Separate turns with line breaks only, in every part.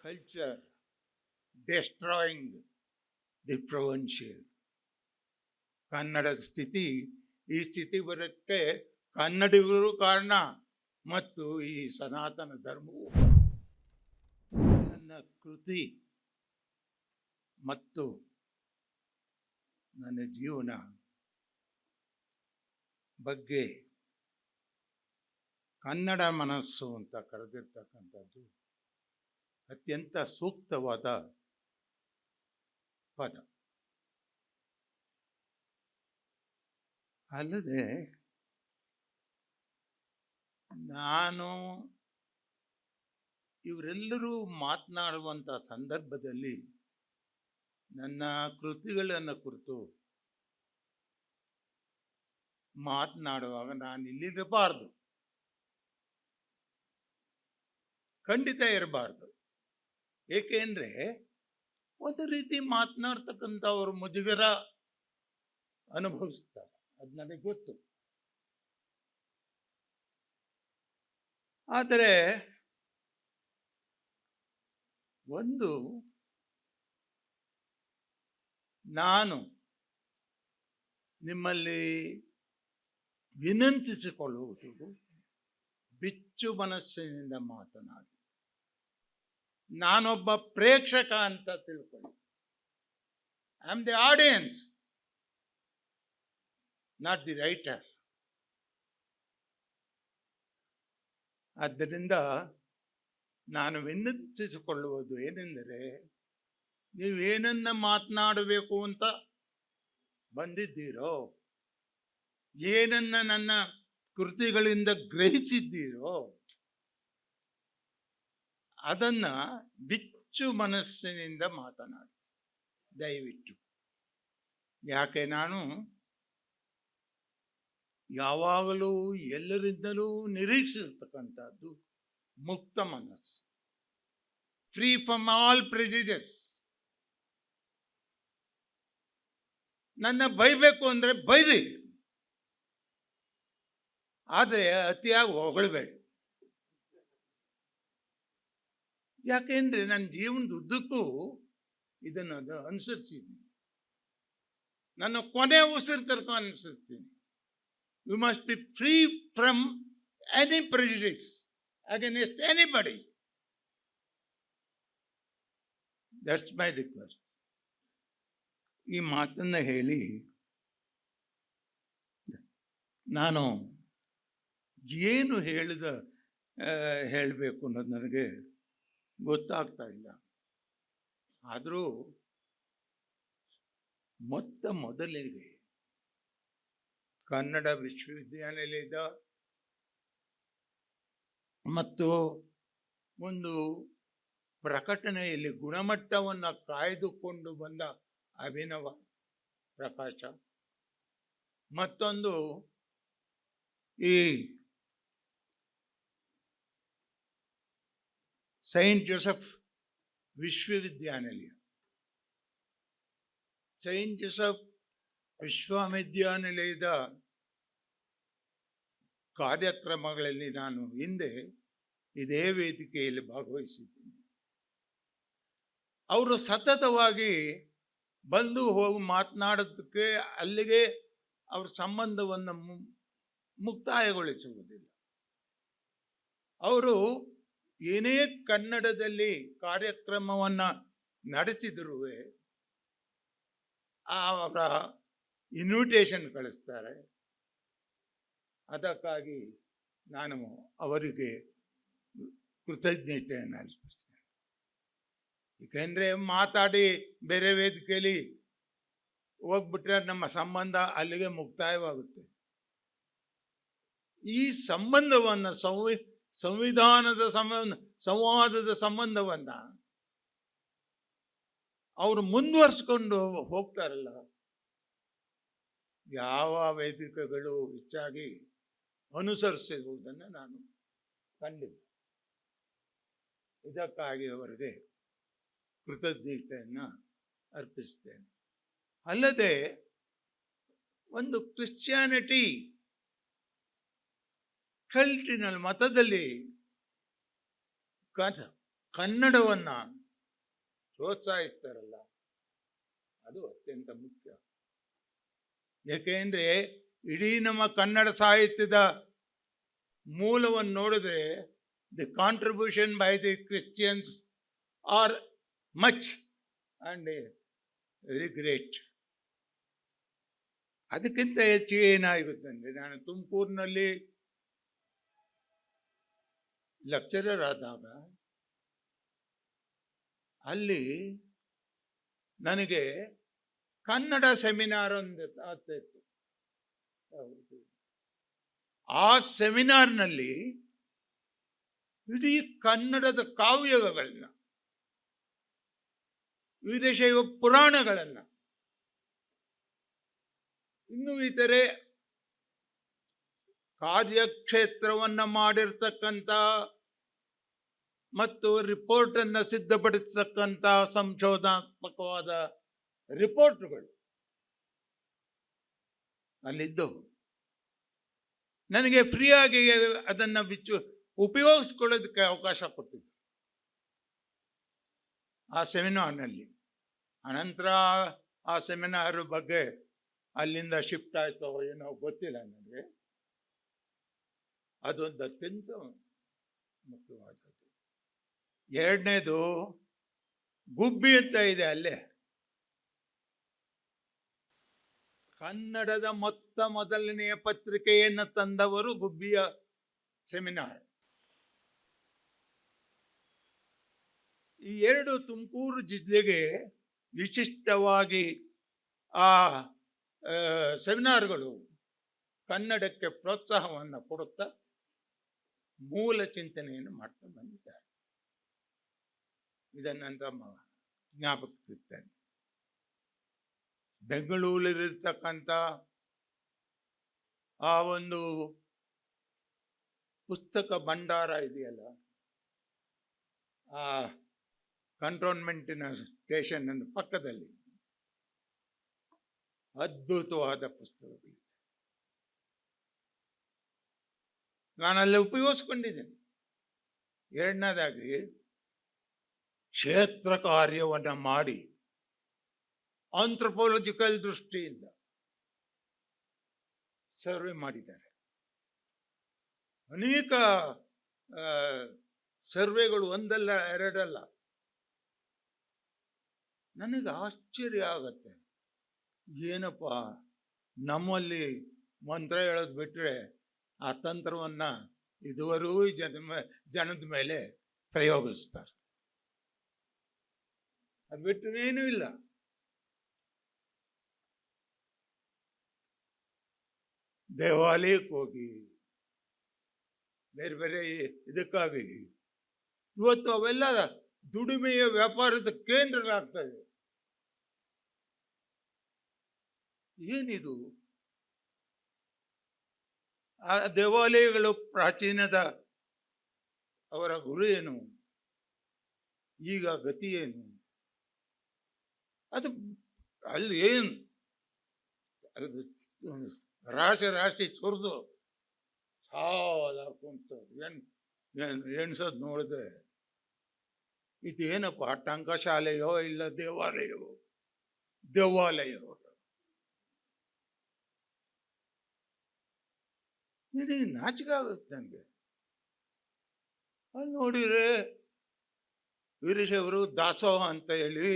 culture destroying the provincial. Kannada ಸ್ಥಿತಿ ಈ ಸ್ಥಿತಿ ಬರೋಕ್ಕೆ ಕನ್ನಡಿಗರು ಕಾರಣ ಮತ್ತು ಈ ಸನಾತನ ಧರ್ಮವು. ನನ್ನ ಕೃತಿ ಮತ್ತು ನನ್ನ ಜೀವನ ಬಗ್ಗೆ ಕನ್ನಡ ಮನಸ್ಸು ಅಂತ ಕರೆದಿರ್ತಕ್ಕಂಥದ್ದು ಅತ್ಯಂತ ಸೂಕ್ತವಾದ ಪದ. ಅಲ್ಲದೆ ನಾನು ಇವರೆಲ್ಲರೂ ಮಾತನಾಡುವಂಥ ಸಂದರ್ಭದಲ್ಲಿ ನನ್ನ ಕೃತಿಗಳನ್ನು ಕುರಿತು ಮಾತನಾಡುವಾಗ ನಾನು ಇಲ್ಲಿರಬಾರ್ದು, ಖಂಡಿತ ಇರಬಾರ್ದು. ಏಕೆಂದರೆ ಒಂದು ರೀತಿ ಮಾತನಾಡ್ತಕ್ಕಂಥವ್ರು ಮುಜುಗರ ಅನುಭವಿಸ್ತಾರೆ, ಅದು ನನಗೆ ಗೊತ್ತು. ಆದರೆ ಒಂದು ನಾನು ನಿಮ್ಮಲ್ಲಿ ವಿನಂತಿಸಿಕೊಳ್ಳುವುದು, ಬಿಚ್ಚು ಮನಸ್ಸಿನಿಂದ ಮಾತನಾಡಿ. ನಾನೊಬ್ಬ ಪ್ರೇಕ್ಷಕ ಅಂತ ತಿಳ್ಕೊಳ್ಳಿ. I am the audience, not the writer. ಆದ್ದರಿಂದ ನಾನು ವಿನಂತಿಸಿಕೊಳ್ಳುವುದು ಏನೆಂದರೆ, ನೀವೇನನ್ನ ಮಾತನಾಡಬೇಕು ಅಂತ ಬಂದಿದ್ದೀರೋ, ಏನನ್ನ ನನ್ನ ಕೃತಿಗಳಿಂದ ಗ್ರಹಿಸಿದ್ದೀರೋ ಅದನ್ನ ಬಿಚ್ಚು ಮನಸ್ಸಿನಿಂದ ಮಾತನಾಡಿ ದಯವಿಟ್ಟು. ಯಾಕೆ ನಾನು ಯಾವಾಗಲೂ ಎಲ್ಲರಿಂದಲೂ ನಿರೀಕ್ಷಿಸ್ತಕ್ಕಂಥದ್ದು ಮುಕ್ತ ಮನಸ್ಸು, ಫ್ರೀ ಫ್ರಮ್ ಆಲ್ ಪ್ರೆಜುಡಿಸ್. ನನ್ನ ಬೈಬೇಕು ಅಂದರೆ ಬೈರಿ, ಆದರೆ ಅತಿಯಾಗಿ ಹೊಗಳಬೇಡಿ. ಯಾಕೆಂದರೆ ನನ್ನ ಜೀವನದ ಉದ್ದಕ್ಕೂ ಇದನ್ನು ಅನುಸರಿಸಿದ್ದೀನಿ, ನನ್ನ ಕೊನೆ ಉಸಿರು ತನಕ ಅನುಸರಿಸ್ತೀನಿ. You must be free from any prejudice against anybody. That's my request. ಈ ಮಾತನ್ನು ಹೇಳಿ ನಾನು ಏನು ಹೇಳಬೇಕು ಅನ್ನೋದು ನನಗೆ ಗೊತ್ತಾಗ್ತಾ ಇಲ್ಲ. ಆದರೂ ಮೊದಲಿಗೆ ಕನ್ನಡ ವಿಶ್ವವಿದ್ಯಾನಿಲಯದ ಮತ್ತು ಒಂದು ಪ್ರಕಟಣೆಯಲ್ಲಿ ಗುಣಮಟ್ಟವನ್ನು ಕಾಯ್ದುಕೊಂಡು ಬಂದ ಅಭಿನವ ಪ್ರಕಾಶ, ಮತ್ತೊಂದು ಈ ಸೈಂಟ್ ಜೋಸೆಫ್ ವಿಶ್ವವಿದ್ಯಾನಿಲಯ, ಸೈಂಟ್ ಜೋಸೆಫ್ ವಿಶ್ವವಿದ್ಯಾನಿಲಯದ ಕಾರ್ಯಕ್ರಮಗಳಲ್ಲಿ ನಾನು ಹಿಂದೆ ಇದೇ ವೇದಿಕೆಯಲ್ಲಿ ಭಾಗವಹಿಸಿದ್ದೀನಿ. ಅವರು ಸತತವಾಗಿ ಬಂದು ಹೋಗಿ ಮಾತನಾಡೋದಕ್ಕೆ ಅಲ್ಲಿಗೆ ಅವ್ರ ಸಂಬಂಧವನ್ನು ಮುಕ್ತಾಯಗೊಳಿಸುವುದಿಲ್ಲ. ಅವರು ಏನೇ ಕನ್ನಡದಲ್ಲಿ ಕಾರ್ಯಕ್ರಮವನ್ನು ನಡೆಸಿದರೂ ಅವರ ಇನ್ವಿಟೇಷನ್ ಕಳಿಸ್ತಾರೆ. ಅದಕ್ಕಾಗಿ ನಾನು ಅವರಿಗೆ ಕೃತಜ್ಞತೆಯನ್ನು ಅರ್ಪಿಸ್ತೇನೆ. ಏಕೆಂದರೆ ಮಾತಾಡಿ ಬೇರೆ ವೇದಿಕೆಯಲ್ಲಿ ಹೋಗ್ಬಿಟ್ರೆ ನಮ್ಮ ಸಂಬಂಧ ಅಲ್ಲಿಗೆ ಮುಕ್ತಾಯವಾಗುತ್ತೆ. ಈ ಸಂಬಂಧವನ್ನು ಸಂವಿಧಾನದ ಸಂವಾದದ ಸಂಬಂಧವನ್ನು ಅವರು ಮುಂದುವರಿಸ್ಕೊಂಡು ಹೋಗ್ತಾರಲ್ಲ, ಯಾವ ವೇದಿಕೆಗಳು ಹೆಚ್ಚಾಗಿ ಅನುಸರಿಸಿರುವುದನ್ನು ನಾನು ಕಂಡಿದ್ದೆ. ಇದಕ್ಕಾಗಿ ಅವರಿಗೆ ಕೃತಜ್ಞತೆಯನ್ನು ಅರ್ಪಿಸ್ತೇನೆ. ಅಲ್ಲದೆ ಒಂದು ಕ್ರಿಶ್ಚಿಯಾನಿಟಿ ಕಲ್ಟಿನಲ್ಲಿ ಮತದಲ್ಲಿ ಕನ್ನಡವನ್ನ ಪ್ರೋತ್ಸಾಹಿಸ್ತಾರಲ್ಲ, ಅದು ಅತ್ಯಂತ ಮುಖ್ಯ. ಏಕೆಂದ್ರೆ ಇಡೀ ನಮ್ಮ ಕನ್ನಡ ಸಾಹಿತ್ಯದ ಮೂಲವನ್ನು ನೋಡಿದ್ರೆ the contribution by the Christians are much and very great. ಅದಕ್ಕಿಂತ ಹೆಚ್ಚು ಏನಾಗುತ್ತೆ ಅಂದರೆ, ನಾನು ತುಮಕೂರಿನಲ್ಲಿ ಲೆಕ್ಚರರ್ ಆದಾಗ ಅಲ್ಲಿ ನನಗೆ ಕನ್ನಡ ಸೆಮಿನಾರ್ ಒಂದು ಆಗ್ತಾಯಿತ್ತು. ಆ ಸೆಮಿನಾರ್ನಲ್ಲಿ ಇಡೀ ಕನ್ನಡದ ಕಾವ್ಯಗಳನ್ನ, ವೀರಶೈವ ಪುರಾಣಗಳನ್ನು, ಇನ್ನು ಇತರೆ ಕಾರ್ಯಕ್ಷೇತ್ರವನ್ನ ಮಾಡಿರ್ತಕ್ಕಂಥ ಮತ್ತು ರಿಪೋರ್ಟ್ ಅನ್ನು ಸಿದ್ಧಪಡಿಸತಕ್ಕಂಥ ಸಂಶೋಧನಾತ್ಮಕವಾದ ರಿಪೋರ್ಟ್ಗಳು ಅಲ್ಲಿದ್ದವು. ನನಗೆ ಫ್ರೀಯಾಗಿ ಅದನ್ನು ಉಪಯೋಗಿಸ್ಕೊಳ್ಳೋದಕ್ಕೆ ಅವಕಾಶ ಕೊಟ್ಟಿದ್ದು ಆ ಸೆಮಿನಾರ್ನಲ್ಲಿ. ಅನಂತರ ಆ ಸೆಮಿನಾರ್ ಬಗ್ಗೆ ಅಲ್ಲಿಂದ ಶಿಫ್ಟ್ ಆಯ್ತೋ ಏನೋ ಗೊತ್ತಿಲ್ಲ ನನಗೆ. ಅದೊಂದು ಅತ್ಯಂತ ಮುಖ್ಯವಾದದ್ದು. ಎರಡನೇದು ಗುಬ್ಬಿ ಅಂತ ಇದೆ, ಅಲ್ಲೇ ಕನ್ನಡದ ಮೊದಲನೆಯ ಪತ್ರಿಕೆಯನ್ನು ತಂದವರು ಗುಬ್ಬಿಯ ಸೆಮಿನಾರ್. ಈ ಎರಡು ತುಮಕೂರು ಜಿಲ್ಲೆಗೆ ವಿಶಿಷ್ಟವಾಗಿ ಆ ಸೆಮಿನಾರ್ಗಳು ಕನ್ನಡಕ್ಕೆ ಪ್ರೋತ್ಸಾಹವನ್ನು ಕೊಡುತ್ತಾ ಮೂಲ ಚಿಂತನೆಯನ್ನು ಮಾಡ್ತಾ ಬಂದಿದ್ದಾರೆ. ಇದನ್ನಂತ ಜ್ಞಾಪಕವಿರ್ತೇನೆ. ಬೆಂಗಳೂರಲ್ಲಿರ್ತಕ್ಕಂಥ ಆ ಒಂದು ಪುಸ್ತಕ ಭಂಡಾರ ಇದೆಯಲ್ಲ, ಆ ಕಂಟೋನ್ಮೆಂಟಿನ ಸ್ಟೇಷನ್ ಪಕ್ಕದಲ್ಲಿ ಅದ್ಭುತವಾದ ಪುಸ್ತಕಗಳಿವೆ. ನಾನಲ್ಲಿ ಉಪಯೋಗಿಸ್ಕೊಂಡಿದ್ದೇನೆ. ಎರಡನೇದಾಗಿ ಕ್ಷೇತ್ರ ಕಾರ್ಯವನ್ನು ಮಾಡಿ ಆಂಥ್ರೋಪಾಲಜಿಕಲ್ ದೃಷ್ಟಿಯಿಂದ ಸರ್ವೆ ಮಾಡಿದ್ದಾರೆ. ಅನೇಕ ಸರ್ವೆಗಳು, ಒಂದಲ್ಲ ಎರಡಲ್ಲ. ನನಗೆ ಆಶ್ಚರ್ಯ ಆಗತ್ತೆ, ಏನಪ್ಪ ನಮ್ಮಲ್ಲಿ ಮಂತ್ರ ಹೇಳೋದು ಬಿಟ್ಟರೆ ಆ ತಂತ್ರವನ್ನ ಇದುವರೆಗೂ ಜನದ ಮೇಲೆ ಪ್ರಯೋಗಿಸ್ತಾರೆ. ಅದು ಬಿಟ್ಟರೆ ಏನೂ ಇಲ್ಲ. ದೇವಾಲಯಕ್ಕೆ ಹೋಗಿ, ಬೇರೆ ಬೇರೆ ಇದಕ್ಕಾಗಿ ಇವತ್ತು ಅವೆಲ್ಲ ದುಡಿಮೆಯ ವ್ಯಾಪಾರದ ಕೇಂದ್ರಗಳಾಗ್ತದೆ. ಏನಿದು? ಆ ದೇವಾಲಯಗಳು ಪ್ರಾಚೀನದ ಅವರ ಗುರು ಏನು, ಈಗ ಗತಿ ಏನು? ಅದು ಅಲ್ಲಿ ಏನು ರಾಶಿ ಚೊರ್ದು ಸಾಲ ಕುಂತ ಎಣ್ಸೋದು ನೋಡಿದೆ, ಇದೇನಪ್ಪ ಟಂಕಶಾಲೆಯೋ ಇಲ್ಲ ದೇವಾಲಯವೋ? ದೇವಾಲಯವೋ. ಇದು ನಾಚಿಕೆ ಆಗುತ್ತೆ ನನಗೆ. ಅಲ್ಲಿ ನೋಡಿದ್ರೆ ವೀರಶೈವರು ದಾಸೋಹ ಅಂತ ಹೇಳಿ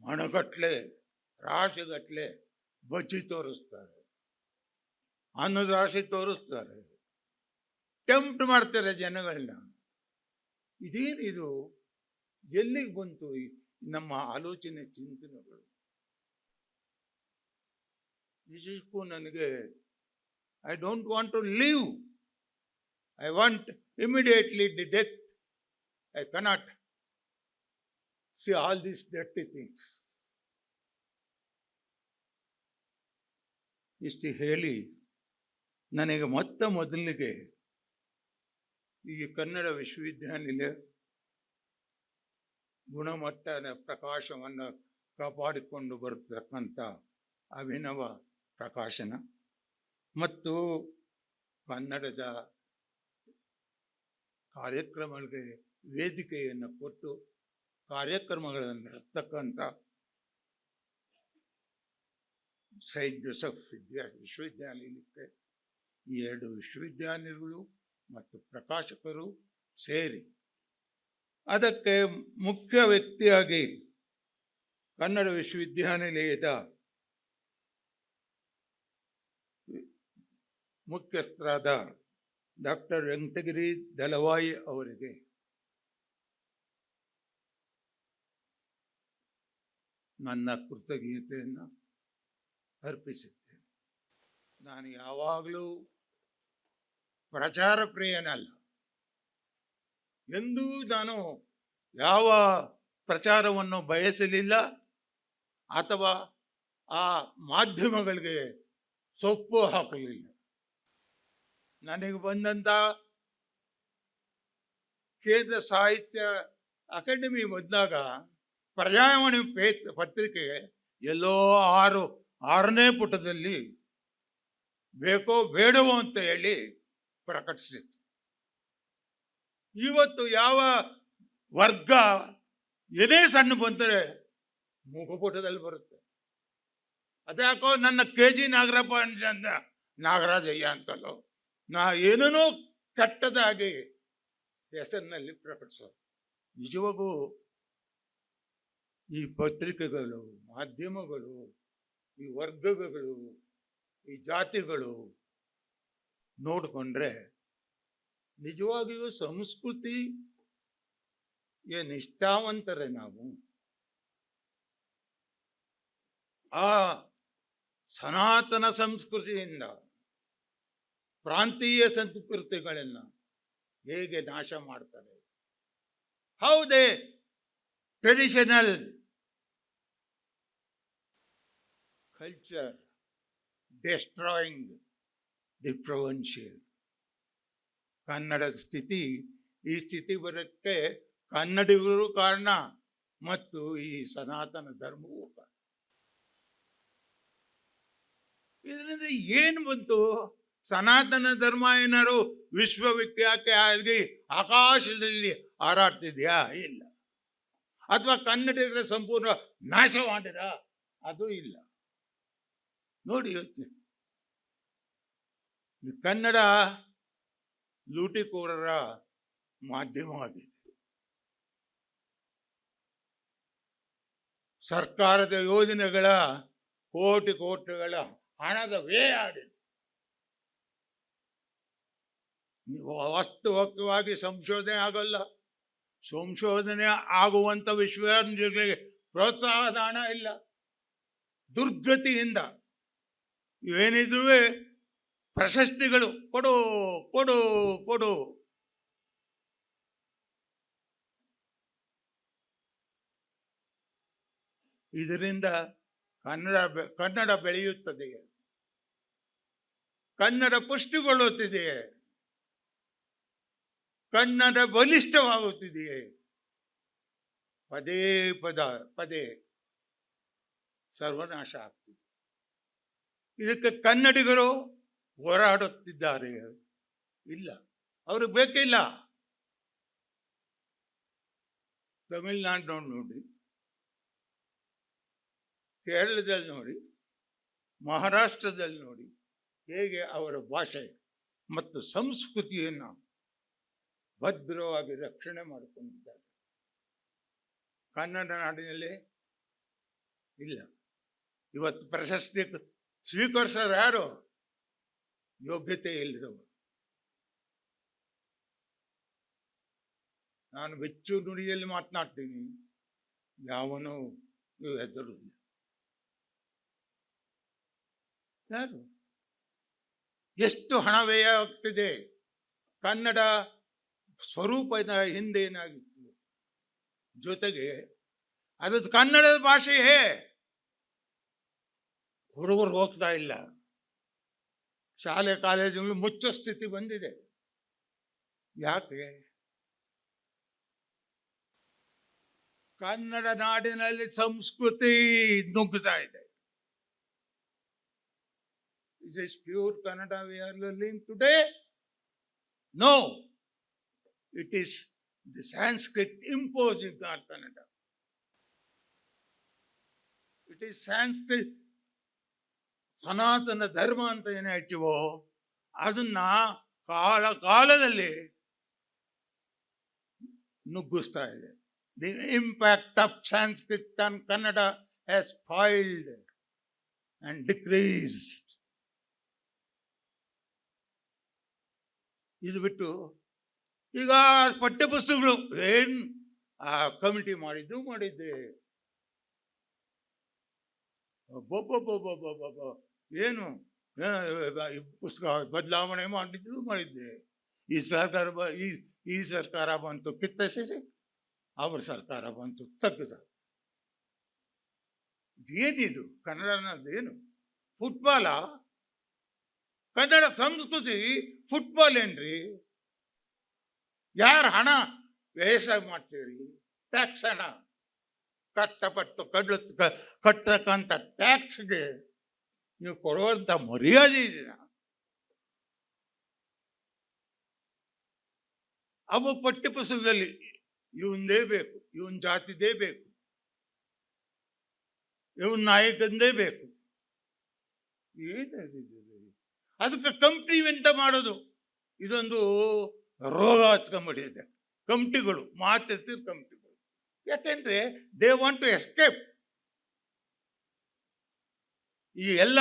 ಮಣಗಟ್ಲೆ, ರಾಶಿಗಟ್ಲೆ ಬಜ್ಜಿ ತೋರಿಸ್ತಾರೆ, ಅನ್ನದ ರಾಶಿ ತೋರಿಸ್ತಾರೆ, ಟೆಂಪ್ಟ್ ಮಾಡ್ತಾರೆ ಜನಗಳನ್ನ. ಇದೇನಿದು? ಎಲ್ಲಿಗೆ ಬಂತು ನಮ್ಮ ಆಲೋಚನೆ, ಚಿಂತನೆಗಳು? ನಿಜಕ್ಕೂ ನನಗೆ I don't want to live. I want immediately the death. I cannot see all these dirty things. ಇಷ್ಟು ಹೇಳಿ ನನಗೆ ಮೊದಲಿಗೆ ಈ ಕನ್ನಡ ವಿಶ್ವವಿದ್ಯಾನಿಲಯ ಗುಣಮಟ್ಟದ ಪ್ರಕಾಶವನ್ನು ಕಾಪಾಡಿಕೊಂಡು ಬರತಕ್ಕಂಥ ಅಭಿನವ ಪ್ರಕಾಶನ ಮತ್ತು ಕನ್ನಡದ ಕಾರ್ಯಕ್ರಮಗಳಿಗೆ ವೇದಿಕೆಯನ್ನು ಕೊಟ್ಟು ಕಾರ್ಯಕ್ರಮಗಳನ್ನು ನಡೆಸ್ತಕ್ಕಂಥ ಸೈಂಟ್ ಜೋಸೆಫ್ ವಿಶ್ವವಿದ್ಯಾನಿಲಯಕ್ಕೆ ಈ 2 ವಿಶ್ವವಿದ್ಯಾನಿಲಯಗಳು ಮತ್ತು ಪ್ರಕಾಶಕರು ಸೇರಿ ಅದಕ್ಕೆ ಮುಖ್ಯ ವ್ಯಕ್ತಿಯಾಗಿ ಕನ್ನಡ ವಿಶ್ವವಿದ್ಯಾನಿಲಯದ ಮುಖ್ಯಸ್ಥರಾದ ಡಾಕ್ಟರ್ ವೆಂಕಟಗಿರಿ ದಳವಾಯಿ ಅವರಿಗೆ ನನ್ನ ಕೃತಜ್ಞತೆಯನ್ನು ಅರ್ಪಿಸುತ್ತೇನೆ. ನಾನು ಯಾವಾಗಲೂ ಪ್ರಚಾರ ಪ್ರಿಯನಲ್ಲ. ಎಂದೂ ನಾನು ಯಾವ ಪ್ರಚಾರವನ್ನು ಬಯಸಲಿಲ್ಲ ಅಥವಾ ಆ ಮಾಧ್ಯಮಗಳಿಗೆ ಸೊಪ್ಪು ಹಾಕಲಿಲ್ಲ. ನನಗೆ ಬಂದಂಥ ಕೇಂದ್ರ ಸಾಹಿತ್ಯ ಅಕಾಡೆಮಿ ಬಂದಾಗ ಪ್ರಜಾವಾಣಿ ಪತ್ರಿಕೆ ಎಲ್ಲೋ 6ನೇ ಪುಟದಲ್ಲಿ ಬೇಕೋ ಬೇಡವೋ ಅಂತ ಹೇಳಿ ಪ್ರಕಟಿಸಿತ್ತು. ಇವತ್ತು ಯಾವ ವರ್ಗ ಏನೇ ಸಣ್ಣ ಬಂದರೆ ಮುಖಪುಟದಲ್ಲಿ ಬರುತ್ತೆ. ಅದ್ಯಾಕೋ ನನ್ನ KG ನಾಗರಪ್ಪ ಅಂತ ನಾಗರಾಜಯ್ಯ ಅಂತಲೋ ಏನೇನೋ ಕೆಟ್ಟದಾಗಿ ಹೆಸರಿನಲ್ಲಿ ಪ್ರಕಟಿಸೋದು. ನಿಜವಾಗೂ ಈ ಪತ್ರಿಕೆಗಳು, ಮಾಧ್ಯಮಗಳು, ಈ ವರ್ಗಗಳು, ಈ ಜಾತಿಗಳು ನೋಡಿಕೊಂಡ್ರೆ ನಿಜವಾಗಿಯೂ ಸಂಸ್ಕೃತಿ ನಿಷ್ಠಾವಂತರೇ ನಾವು. ಆ ಸನಾತನ ಸಂಸ್ಕೃತಿಯಿಂದ ಪ್ರಾಂತೀಯ ಸಂಸ್ಕೃತಿಗಳನ್ನು ಹೇಗೆ ನಾಶ ಮಾಡ್ತಾರೆ. How they traditional culture destroying the provincial. Kannada ಸ್ಥಿತಿ ಈ ಸ್ಥಿತಿ ಬರೋಕ್ಕೆ ಕನ್ನಡಿಗರು ಕಾರಣ ಮತ್ತು ಈ ಸನಾತನ ಧರ್ಮವೂ ಕಾರಣ. ಇದರಿಂದ ಏನು ಬಂತು? ಸನಾತನ ಧರ್ಮ ಏನಾರು ವಿಶ್ವವಿಖ್ಯಾತಿ ಆಗಿ ಆಕಾಶದಲ್ಲಿ ಹಾರಾಡ್ತಿದ್ಯಾ? ಇಲ್ಲ. ಅಥವಾ ಕನ್ನಡಿಗರ ಸಂಪೂರ್ಣ ನಾಶ ಮಾಡಿದ? ಅದು ಇಲ್ಲ. ನೋಡಿ ಯೋಚನೆ, ಈ ಕನ್ನಡ ಲೂಟಿಕೋರರ ಮಾಧ್ಯಮವಾಗಿದೆ. ಸರ್ಕಾರದ ಯೋಜನೆಗಳ ಕೋಟಿಗಳ ಹಣದ ವ್ಯಯ ಆಗಿದೆ. ವಾಸ್ತವಿಕವಾಗಿ ಸಂಶೋಧನೆ ಆಗಲ್ಲ. ಸಂಶೋಧನೆ ಆಗುವಂಥ ವಿಶ್ವವಿದ್ಯಾನಿಲಯಗಳಿಗೆ ಪ್ರೋತ್ಸಾಹದ ಹಣ ಇಲ್ಲ. ದುರ್ಗತಿಯಿಂದ ಏನಿದ್ರೂ ಪ್ರಶಸ್ತಿಗಳು ಕೊಡು ಕೊಡು ಕೊಡು. ಇದರಿಂದ ಕನ್ನಡ ಬೆಳೆಯುತ್ತದೆಯೇ? ಕನ್ನಡ ಪುಷ್ಟಿಗೊಳ್ಳುತ್ತಿದೆಯೇ? ಕನ್ನಡ ಬಲಿಷ್ಠವಾಗುತ್ತಿದೆಯೇ? ಪದೇ ಸರ್ವನಾಶ ಆಗ್ತಿದೆ. ಇದಕ್ಕೆ ಕನ್ನಡಿಗರು ಹೋರಾಡುತ್ತಿದ್ದಾರೆ? ಇಲ್ಲ, ಅವ್ರಿಗೆ ಬೇಕಿಲ್ಲ. ತಮಿಳುನಾಡು ನೋಡಿ, ಕೇರಳದಲ್ಲಿ ನೋಡಿ, ಮಹಾರಾಷ್ಟ್ರದಲ್ಲಿ ನೋಡಿ, ಹೇಗೆ ಅವರ ಭಾಷೆ ಮತ್ತು ಸಂಸ್ಕೃತಿಯನ್ನು ಭದ್ರವಾಗಿ ರಕ್ಷಣೆ ಮಾಡಿಕೊಂಡಿದ್ದಾರೆ. ಕನ್ನಡ ನಾಡಿನಲ್ಲಿ ಇಲ್ಲ. ಇವತ್ತು ಪ್ರಶಸ್ತಿ ಸ್ವೀಕರಿಸೋರು ಯಾರು? ಯೋಗ್ಯತೆ ಇಲ್ಲದವರು. ನಾನು ಬೆಚ್ಚು ನುಡಿಯಲ್ಲಿ ಮಾತನಾಡ್ತೀನಿ, ಯಾವನೂ ಹೆದರುವುದಿಲ್ಲ. ಯಾರು? ಎಷ್ಟು ಹಣ ವ್ಯಯ ಆಗ್ತಿದೆ. ಕನ್ನಡ ಸ್ವರೂಪದ ಹಿಂದೆ ಏನಾಗಿತ್ತು? ಜೊತೆಗೆ ಅದು ಕನ್ನಡದ ಭಾಷೆಯೇ. ಹುಡುಗರು ಹೋಗ್ತಾ ಇಲ್ಲ. ಶಾಲೆ ಕಾಲೇಜುಗಳು ಮುಚ್ಚೋ ಸ್ಥಿತಿ ಬಂದಿದೆ. ಯಾಕೆ? ಕನ್ನಡ ನಾಡಿನಲ್ಲಿ ಸಂಸ್ಕೃತಿ ನುಗ್ಗುತ್ತಾ ಇದೆ. Is this pure Kannada we are learning today? No. It is the Sanskrit imposing on Kannada. It is Sanskrit ಸನಾತನ ಧರ್ಮ ಅಂತ ಏನು ಹೇಳ್ತೀವೋ ಅದನ್ನ ಕಾಲದಲ್ಲಿ ನುಗ್ಗಿಸ್ತಾ ಇದೆ. The impact of Sanskrit on Kannada has spoiled and decreased. ಇದು ಬಿಟ್ಟು ಈಗ ಪಠ್ಯಪುಸ್ತಕಗಳು ಏನು ಆ ಕಮಿಟಿ ಮಾಡಿದ್ದೆ ಏನು ಪುಸ್ತಕ ಬದಲಾವಣೆ ಮಾಡಿದ್ದೆ. ಈ ಸರ್ಕಾರ ಬಂತು ಕಿತ್ತಸಿರಿ, ಅವ್ರ ಸರ್ಕಾರ ಬಂತು ತಗ್ಗದ. ಏನಿದು ಕನ್ನಡ ಅನ್ನೋದೇನು? ಫುಟ್ಬಾಲ? ಕನ್ನಡ ಸಂಸ್ಕೃತಿ ಫುಟ್ಬಾಲ್ ಏನ್ರಿ? ಯಾರು ಹಣ ವ್ಯವಸಾಯ ಮಾಡ್ತೀರಿ? ಟ್ಯಾಕ್ಸ್ ಹಣ ಕಷ್ಟಪಟ್ಟು ಕಟ್ಟತಕ್ಕಂಥ ಟ್ಯಾಕ್ಸ್ಗೆ ನೀವು ಕೊಡುವಂಥ ಮರ್ಯಾದೆ ಇದೆಯಾ? ಅವು ಪಠ್ಯಪುಸ್ತಕದಲ್ಲಿ ಇವನ್ದೇ ಬೇಕು, ಇವನ್ ಜಾತಿದೇ ಬೇಕು, ಇವನ್ ನಾಯಕಂದೇ ಬೇಕು. ಏನಿದೆ ಅದಕ್ಕೆ ಕಂಪ್ನಿ ಎಂತ ಮಾಡೋದು? ಇದೊಂದು ರೋಗ ಹಚ್ಕೊಂಡ್ಬಿಟ್ಟಿದೆ ಕಂಪ್ನಿಗಳು, ಮಾತೆತ್ತಿದ ಕಂಪ್ನಿಗಳು. ಯಾಕೆಂದ್ರೆ ದೇ ವಾಂಟ್ ಟು ಎಸ್ಕೇಪ್. ಈ ಎಲ್ಲ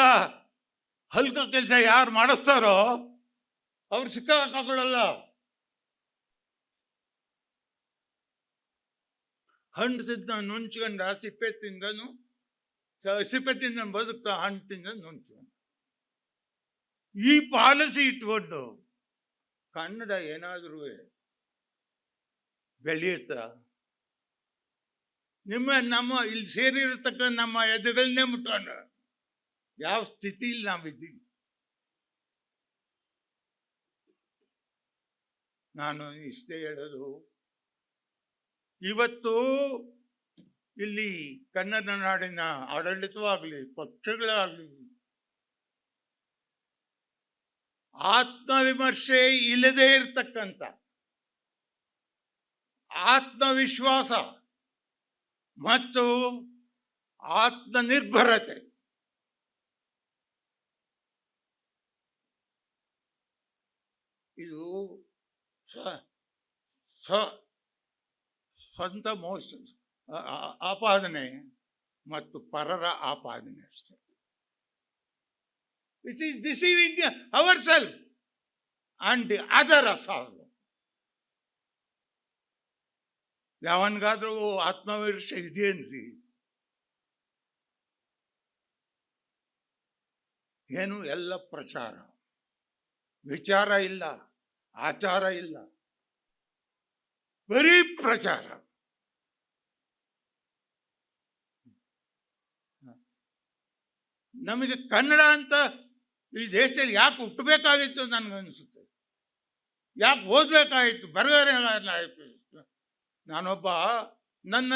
ಹಲ್ಕ ಕೆಲಸ ಯಾರು ಮಾಡಿಸ್ತಾರೋ ಅವ್ರು ಸಿಕ್ಕಾಕೊಳ್ಳಲ್ಲ. ಹಣ್ಣು ತಿಂದ ನುಂಚ್ಕೊಂಡ ಸಿಪ್ಪೆ ತಿಂದನು, ಸಿಪ್ಪೆ ತಿಂದ ಬದುಕ್ತ ಹಣ್ಣು ತಿಂದ ನುಂಚ್ಕೊಂಡ. ಈ ಪಾಲಿಸಿ ಇಟ್ಕೊಂಡು ಕನ್ನಡ ಏನಾದರೂ ಬೆಳೆಯುತ್ತ? ನಮ್ಮ ಇಲ್ಲಿ ಸೇರಿರತಕ್ಕ ನಮ್ಮ ಎದೆಗಳನ್ನೇ ಮುಟ್ಕೊಂಡ ಯಾವ ಸ್ಥಿತಿಯಲ್ಲಿ ನಾವಿದ್ದೀವಿ? ನಾನು ಇಷ್ಟೇ ಹೇಳೋದು, ಇವತ್ತು ಇಲ್ಲಿ ಕನ್ನಡ ನಾಡಿನ ಆಡಳಿತವಾಗಲಿ ಪಕ್ಷಗಳಾಗಲಿ ಆತ್ಮವಿಮರ್ಶೆ ಇಲ್ಲದೆ ಇರತಕ್ಕಂಥ ಆತ್ಮವಿಶ್ವಾಸ ಮತ್ತು ಆತ್ಮನಿರ್ಭರತೆ ಇದು ಸ್ವಂತ ಆಪಾದನೆ ಮತ್ತು ಪರರ ಆಪಾದನೆ ಅಷ್ಟೇ. It is deceiving our self and the other absolve. ಯಾವನ್ಗಾದ್ರೂ ಆತ್ಮವಿಮರ್ಶೆ ಇದೆಯೇನ್ರಿ? ಏನು ಎಲ್ಲ ಪ್ರಚಾರ, ವಿಚಾರ ಇಲ್ಲ, ಆಚಾರ ಇಲ್ಲ, ಬರೀ ಪ್ರಚಾರ. ನಮಗೆ ಕನ್ನಡ ಅಂತ ಈ ದೇಶದಲ್ಲಿ ಯಾಕೆ ಹುಟ್ಟಬೇಕಾಗಿತ್ತು ನನಗನ್ಸುತ್ತೆ. ಯಾಕೆ ಓದಬೇಕಾಗಿತ್ತು, ಬರಗಾರ. ನಾನೊಬ್ಬ ನನ್ನ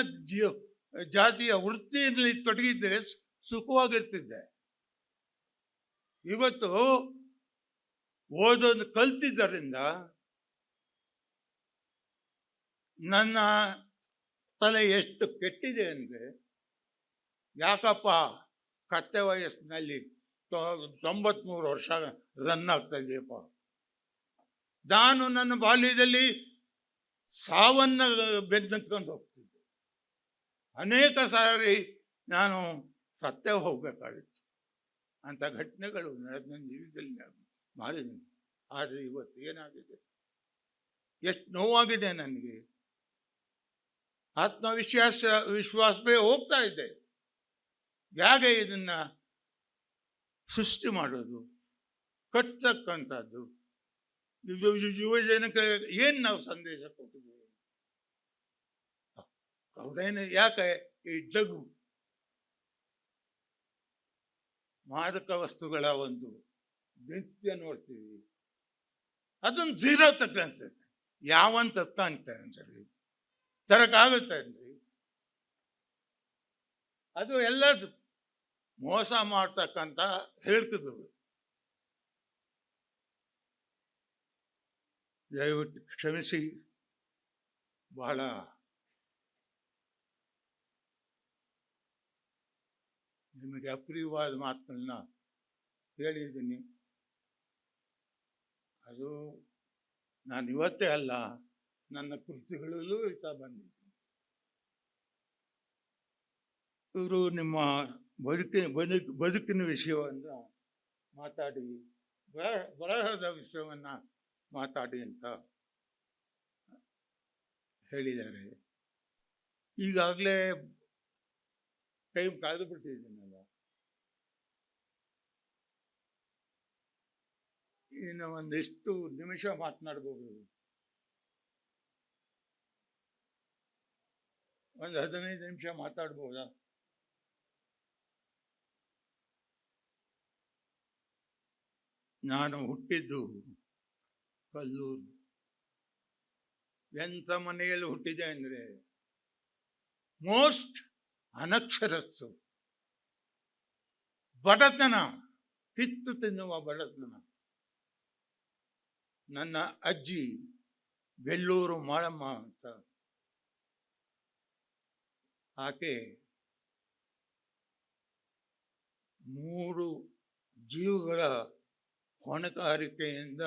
ಜಾತಿಯ ವೃತ್ತಿಯಲ್ಲಿ ತೊಡಗಿದ್ದರೆ ಸುಖವಾಗಿರ್ತಿದ್ದೆ. ಇವತ್ತು ಓದೋದು ಕಲ್ತಿದ್ದರಿಂದ ನನ್ನ ತಲೆ ಎಷ್ಟು ಕೆಟ್ಟಿದೆ ಅಂದರೆ, ಯಾಕಪ್ಪ ಕತ್ತೆ ವಯಸ್ಸಿನಲ್ಲಿ 93 ವರ್ಷ ರನ್ ಆಗ್ತಾ ಇದೆಯಪ್ಪ. ನಾನು ನನ್ನ ಬಾಲ್ಯದಲ್ಲಿ ಸಾವನ್ನು ಬೆನ್ನತ್ಕೊಂಡು ಹೋಗ್ತಿದ್ದೆ. ಅನೇಕ ಸಾರಿ ನಾನು ಸತ್ತೇ ಹೋಗಬೇಕಾಗಿತ್ತು. ಅಂಥ ಘಟನೆಗಳು ನನ್ನ ಜೀವಿತದಲ್ಲಿ ಮಾಡಿದ್ದೀನಿ. ಆದರೆ ಇವತ್ತು ಏನಾಗಿದೆ, ಎಷ್ಟು ನೋವಾಗಿದೆ ನನಗೆ. ವಿಶ್ವಾಸವೇ ಹೋಗ್ತಾ ಇದೆ. ಹೇಗೆ ಇದನ್ನ ಸೃಷ್ಟಿ ಮಾಡೋದು, ಕಟ್ಟತಕ್ಕಂಥದ್ದು? ಇದು ಯುವ ಜನಕ್ಕೆ ಏನು ನಾವು ಸಂದೇಶ ಕೊಟ್ಟಿದ್ದೀವಿ? ಅವ್ರೇನು ಯಾಕೆ ಈ ಜಗು ಮಾದಕ ವಸ್ತುಗಳ ಒಂದು ನಿತ್ಯ ನೋಡ್ತೀವಿ, ಅದೊಂದು ಝೀರೋ ತಕ್ಕಂಥದ್ದು. ಯಾವಂತ ತಕ್ಕಂತಾರೆ ಅನ್ಸರಿ ತರಕಾಗುತ್ತೇನ್ರಿ? ಅದು ಎಲ್ಲ ಮೋಸ ಮಾಡ್ತಕ್ಕಂಥ ಹೇಳ್ತಿದ್ರು. ದಯವಿಟ್ಟು ಕ್ಷಮಿಸಿ, ಬಹಳ ನಿಮಗೆ ಅಪ್ರಿಯವಾದ ಮಾತುಗಳನ್ನ ಹೇಳಿದ್ದೀನಿ. ಅದು ನಾನು ಇವತ್ತೇ ಅಲ್ಲ, ನನ್ನ ಕೃತಿಗಳಲ್ಲೂ ಹೇಳ್ತಾ ಬಂದಿದ್ದೀನಿ. ಇವರು ನಿಮ್ಮ ಬದುಕಿನ ವಿಷಯವನ್ನು ಮಾತಾಡಿ, ಬರಹದ ವಿಷಯವನ್ನು ಮಾತಾಡಿ ಅಂತ ಹೇಳಿದ್ದಾರೆ. ಈಗಾಗಲೇ ಟೈಮ್ ಕಳೆದು ಬಿಟ್ಟಿದ್ದೀನಲ್ಲ, ಇನ್ನು ಒಂದಿಷ್ಟು ನಿಮಿಷ ಮಾತನಾಡ್ಬೋದು. ಒಂದು 15 ನಿಮಿಷ ಮಾತಾಡ್ಬೋದಾ? ನಾನು ಹುಟ್ಟಿದ್ದು ಕಲ್ಲೂರು. ಎಂಥ ಮನೆಯಲ್ಲಿ ಹುಟ್ಟಿದೆ ಅಂದರೆ ಮೋಸ್ಟ್ ಅನಕ್ಷರಸ್ಸು, ಬಡತನ, ಕಿತ್ತು ತಿನ್ನುವ ಬಡತನ. ನನ್ನ ಅಜ್ಜಿ ಬೆಳ್ಳೂರು ಮಾಳಮ್ಮ ಅಂತ, ಆಕೆ 3 ಜೀವಗಳ ಹೊಣೆಗಾರಿಕೆಯಿಂದ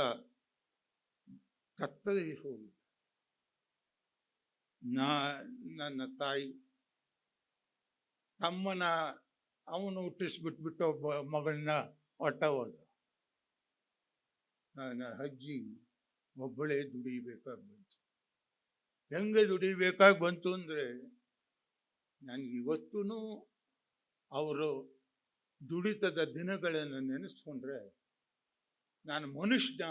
ತತ್ತರಿಸಿ ಹೋಗಿ, ನನ್ನ ತಾಯಿ ತಮ್ಮನ ಅವನು ಹುಟ್ಟಿಸ್ಬಿಟ್ಬಿಟ್ಟು ಒಬ್ಬ ಮಗಳನ್ನ ಹೊಟ್ಟ ಹೋದ. ನನ್ನ ಅಜ್ಜಿ ಒಬ್ಬಳೇ ದುಡಿಬೇಕಾಗಿ ಬಂತು. ಹೆಂಗೆ ದುಡಿಬೇಕಾಗಿ ಬಂತು ಅಂದರೆ, ನನಗೆ ಇವತ್ತೂ ಅವರು ದುಡಿತದ ದಿನಗಳನ್ನು ನೆನೆಸ್ಕೊಂಡ್ರೆ ನಾನು ಮನುಷ್ಯನ,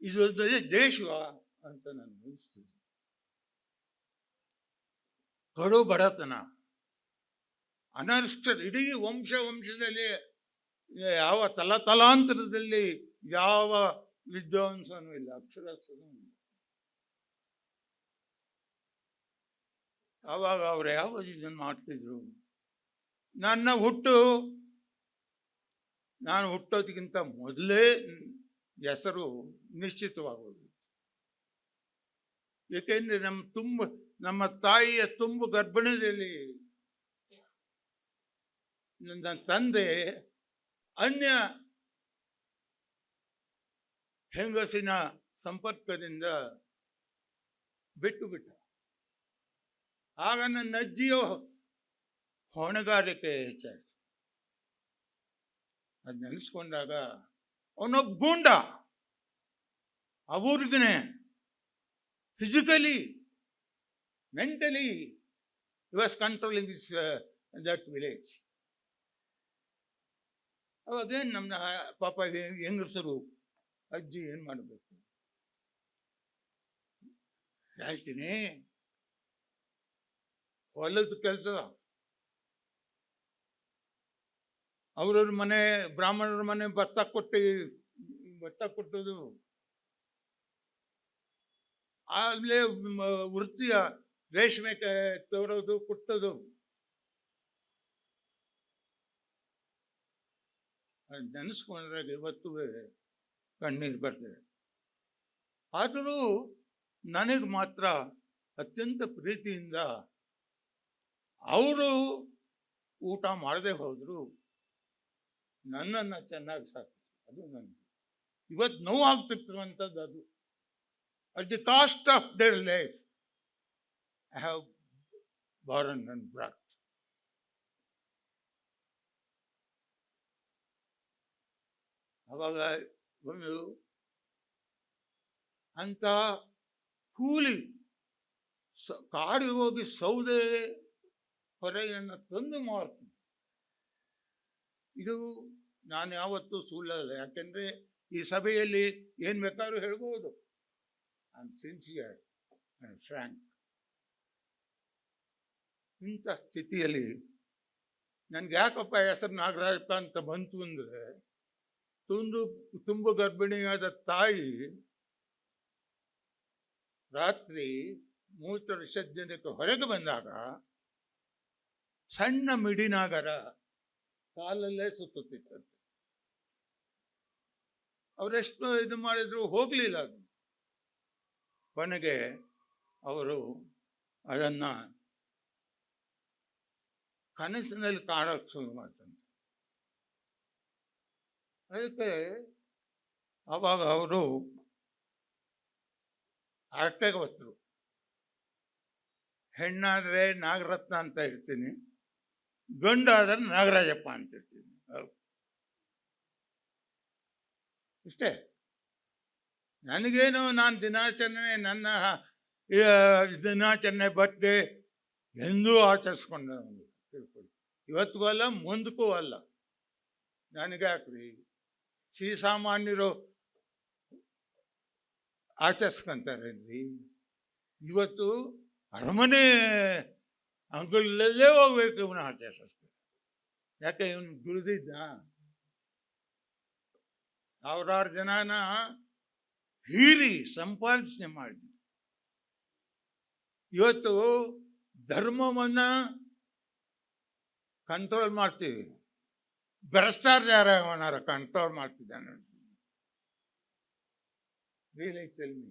ಇದು ದೇಶ ಅಂತ ನಾನು ಅನಿಸ್ತಿದ್ದೆ. ಕಡು ಬಡತನ, ಅನಕ್ಷರ, ಇಡೀ ವಂಶದಲ್ಲಿ ಯಾವ ತಲಾಂತರದಲ್ಲಿ ಯಾವ ವಿದ್ವಾಂಸನೂ ಇಲ್ಲ, ಅಕ್ಷರಸ್ಥನೂ ಇಲ್ಲ. ಆವಾಗ ಅವ್ರು ಯಾವ ಇದನ್ನು ಮಾಡ್ತಿದ್ರು. ನಾನು ಹುಟ್ಟೋದಕ್ಕಿಂತ ಮೊದಲೇ ಹೆಸರು ನಿಶ್ಚಿತವಾಗೋದು. ಏಕೆಂದರೆ ನಮ್ಮ ತಾಯಿಯ ತುಂಬು ಗರ್ಭಿಣಿಯಲ್ಲಿ ನನ್ನ ತಂದೆ ಅನ್ಯ ಹೆಂಗಸಿನ ಸಂಪರ್ಕದಿಂದ ಬಿಟ್ಟ. ಆಗ ನನ್ನ ಅಜ್ಜಿಯ ಹೊಣೆಗಾರಿಕೆ ಹೆಚ್ಚಾಯಿತು. ಅದು ನೆನೆಸ್ಕೊಂಡಾಗ ಅವನೊಬ್ಬ ಗೂಂಡ, ಅವ್ರಿಗೇ physically, mentally he was controlling that village. ಅವಾಗೇನು ನಮ್ಮ ಪಾಪ ಹೆಂಗಸರು ಅಜ್ಜಿ ಏನು ಮಾಡಬೇಕು ಹೇಳ್ತೀನಿ, ಹೊಲದ ಕೆಲಸ, ಅವ್ರವ್ರ ಮನೆ, ಬ್ರಾಹ್ಮಣರ ಮನೆ ಭತ್ತ ಕೊಟ್ಟೋದು, ಆಮೇಲೆ ವೃತ್ತಿಯ ರೇಷ್ಮೆ ತೋರೋದು, ಕುಟ್ಟೋದು. ನೆನೆಸ್ಕೊಂಡ್ರೆ ಇವತ್ತು ಕಣ್ಣೀರು ಬರ್ತದೆ. ಆದರೂ ನನಗೆ ಮಾತ್ರ ಅತ್ಯಂತ ಪ್ರೀತಿಯಿಂದ ಅವರು ಊಟ ಮಾಡದೆ ಹೋದ್ರು ನನ್ನನ್ನು ಚೆನ್ನಾಗಿ ಸಾಕಿದ್ರು. ಅದು ನನಗೆ ಇವತ್ತು ನೋವಾಗ್ತಿರ್ತಕ್ಕಂಥದ್ದು. ಅದು at the cost of their life I have borne and brought. ಅವಾಗ ಒಂದು ಅಂತ ಕೂಲಿ ಕಾಡಿಗೆ ಹೋಗಿ ಸೌದೆ ಹೊರೆಯನ್ನು ತಂದು ಮಾಡ್ತೀನಿ. ಇದು ನಾನು ಯಾವತ್ತೂ ಸುಳ್ಳಲ್ಲ, ಯಾಕೆಂದರೆ ಈ ಸಭೆಯಲ್ಲಿ ಏನು ಬೇಕಾದ್ರೂ ಹೇಳ್ಬೋದು. I am sincere and frank. ಇಂಥ ಸ್ಥಿತಿಯಲ್ಲಿ ನನಗೆ ಯಾಕಪ್ಪ ಹೆಸರು ನಾಗರಾಜಪ್ಪ ಅಂತ ಬಂತು ಅಂದರೆ, ತುಂಬ ಗರ್ಭಿಣಿಯಾದ ತಾಯಿ ರಾತ್ರಿ ಮೂತ್ರ ವಿಸರ್ಜನೆಗೆ ಹೊರಗೆ ಬಂದಾಗ ಸಣ್ಣ ಮಿಡಿನಾಗರ ಕಾಲಲ್ಲೇ ಸುತ್ತುತ್ತಿತ್ತಂತೆ. ಅವರೆಷ್ಟು ಇದು ಮಾಡಿದ್ರು ಹೋಗಲಿಲ್ಲ ಅದು. ಕೊನೆಗೆ ಅವರು ಅದನ್ನು ಕನಸಿನಲ್ಲಿ ಕಾಣೋಕ್ಕೆ ಶುರು ಮಾಡ್ತಾರೆ. ಅದಕ್ಕೆ ಆವಾಗ ಅವರು ಅರ್ಕೆಗೆ ಹೊತ್ತರು. ಹೆಣ್ಣಾದರೆ ನಾಗರತ್ನ ಅಂತ ಇರ್ತೀನಿ, ಗಂಡಾದರೆ ನಾಗರಾಜಪ್ಪ ಅಂತ ಇರ್ತೀನಿ. ಇಷ್ಟೇ. ನನಗೇನು, ನಾನು ದಿನಾಚರಣೆ, ನನ್ನ ದಿನಾಚರಣೆ ಬರ್ತ್ಡೇ ಎಂದೂ ಆಚರಿಸ್ಕೊಂಡೆ. ತಿಳ್ಕೊಳ್ಳಿ, ಇವತ್ತಿಗೂ ಅಲ್ಲ, ಮುಂದಕ್ಕೂ ಅಲ್ಲ. ನನಗೆ ಹಾಕ್ರಿ, ಶ್ರೀಸಾಮಾನ್ಯರು ಆಚರಿಸ್ಕೊಂತಾರೇನ್ರಿ? ಇವತ್ತು ಅರಮನೆ ಅಂಗಳಲ್ಲೇ ಹೋಗ್ಬೇಕು ಇವನು ಆಚರಿಸ್ಬೇಕು. ಯಾಕೆ? ಇವನು ದುಡಿದಿದ್ದ ಸಾವಿರಾರು ಜನನ ಹೀರಿ ಸಂಪಾದನೆ ಮಾಡಿದ. ಇವತ್ತು ಧರ್ಮವನ್ನು ಕಂಟ್ರೋಲ್ ಮಾಡ್ತೀವಿ, ಭ್ರಷ್ಟಾಚಾರವನ್ನಾರ ಕಂಟ್ರೋಲ್ ಮಾಡ್ತಿದ್ದಾನೆ. Really tell me.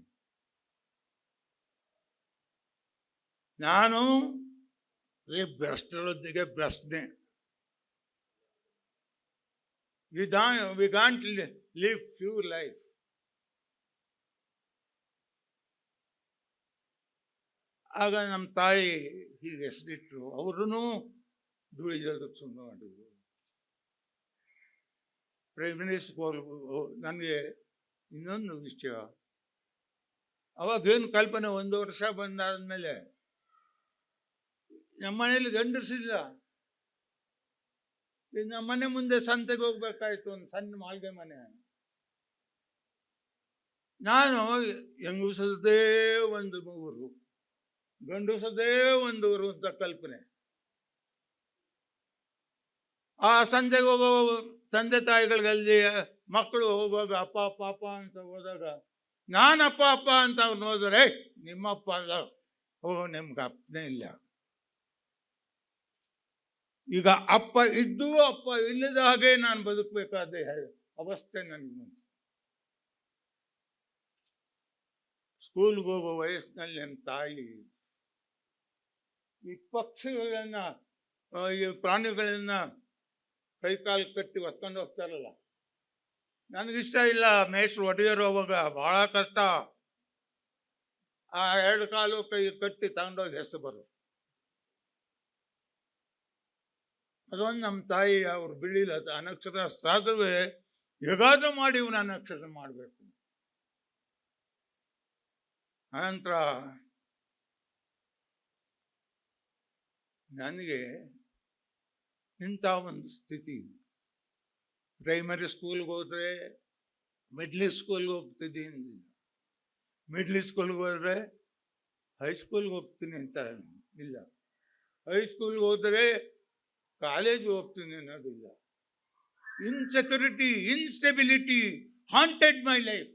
ನಾನು ಭ್ರಷ್ಟರೊಂದಿಗೆ ಭ್ರಷ್ಟನೆ. We can't live pure life. ಆಗ ನಮ್ಮ ತಾಯಿ ಹೀಗೆ ಹೆಸರಿಟ್ರು. ಅವ್ರೂ ದುಡಿಯೋದಕ್ಕೆ ಸುಮ್ಮನೆ ಮಾಡಿದ್ರು. Primary school. ನನಗೆ ಇನ್ನೊಂದು ವಿಷಯ, ಅವಾಗೇನು ಕಲ್ಪನೆ, 1 ವರ್ಷ ಬಂದಾದ್ಮೇಲೆ ನಮ್ಮ ಮನೇಲಿ ಗಂಡಸಿಲ್ಲ. ನಮ್ಮ ಮನೆ ಮುಂದೆ ಸಂತೆಗೆ ಹೋಗ್ಬೇಕಾಯ್ತು, ಒಂದು ಸಣ್ಣ ಮಾಳಿಗೆ ಮನೆ. ನಾನು ಹೆಂಗಸದೇ ಒಂದು ಊರು, ಗಂಡಸದೇ ಒಂದು ಊರು ಅಂತ ಕಲ್ಪನೆ. ಆ ಸಂತೆಗೆ ಹೋಗೋ ತಂದೆ ತಾಯಿಗಳಲ್ಲಿ ಮಕ್ಕಳು ಹೋಗುವಾಗ ಅಪ್ಪ ಅಪ್ಪ ಅಪ್ಪ ಅಂತ ಹೋದಾಗ, ನಾನು ಅಪ್ಪ ಅಪ್ಪ ಅಂತ ಅವ್ನು ಹೋದರೆ, ನಿಮ್ಮಪ್ಪ ಅಲ್ಲ, ನಿಮ್ಗೆ ಅಪ್ಪನೇ ಇಲ್ಲ. ಈಗ ಅಪ್ಪ ಇದ್ದು ಅಪ್ಪ ಇಲ್ಲದ ಹಾಗೆ ನಾನು ಬದುಕಬೇಕಾದ ಅವಸ್ಥೆ ನನಗೆ. ಸ್ಕೂಲ್ಗೆ ಹೋಗೋ ವಯಸ್ಸಿನಲ್ಲಿ ನನ್ನ ತಾಯಿ ಈ ಪಕ್ಷಿಗಳನ್ನ, ಈ ಪ್ರಾಣಿಗಳನ್ನ ಕೈಕಾಲು ಕಟ್ಟಿ ಹೊತ್ಕೊಂಡು ಹೋಗ್ತಾರಲ್ಲ, ನನಗಿಷ್ಟ ಇಲ್ಲ. ಮೇಷ್ಟ್ರು ಹೊಡೆಯೋರು ಅವಾಗ ಭಾಳ ಕಷ್ಟ. ಆ 2 ಕಾಲು ಕೈ ಕಟ್ಟಿ ತಗೊಂಡೋಗಿ ಹೆಸರು ಬರೋದು. ಅದೊಂದು ನಮ್ಮ ತಾಯಿ ಅವ್ರು ಬಿಳಿಲ್ಲ, ಅನಕ್ಷರ ಸಾಧುವೆ ಹೇಗಾದ್ರೂ ಮಾಡಿ ಇವನು ಅನಕ್ಷರ ಮಾಡಬೇಕು. ಅನಂತರ ನನಗೆ ಇಂಥ ಒಂದು ಸ್ಥಿತಿ. ಪ್ರೈಮರಿ ಸ್ಕೂಲ್ಗೆ ಹೋದರೆ ಮಿಡ್ಲ್ ಸ್ಕೂಲ್ಗೆ ಹೋಗ್ತಿದ್ದೀನಿ, ಮಿಡ್ಲ್ ಸ್ಕೂಲ್ಗೆ ಹೋದರೆ ಹೈಸ್ಕೂಲ್ಗೆ ಹೋಗ್ತೀನಿ ಅಂತ ಇಲ್ಲ, ಹೈಸ್ಕೂಲ್ಗೆ ಹೋದರೆ ಕಾಲೇಜ್ಗೆ ಹೋಗ್ತೀನಿ ಅನ್ನೋದಿಲ್ಲ. Insecurity, instability haunted my life.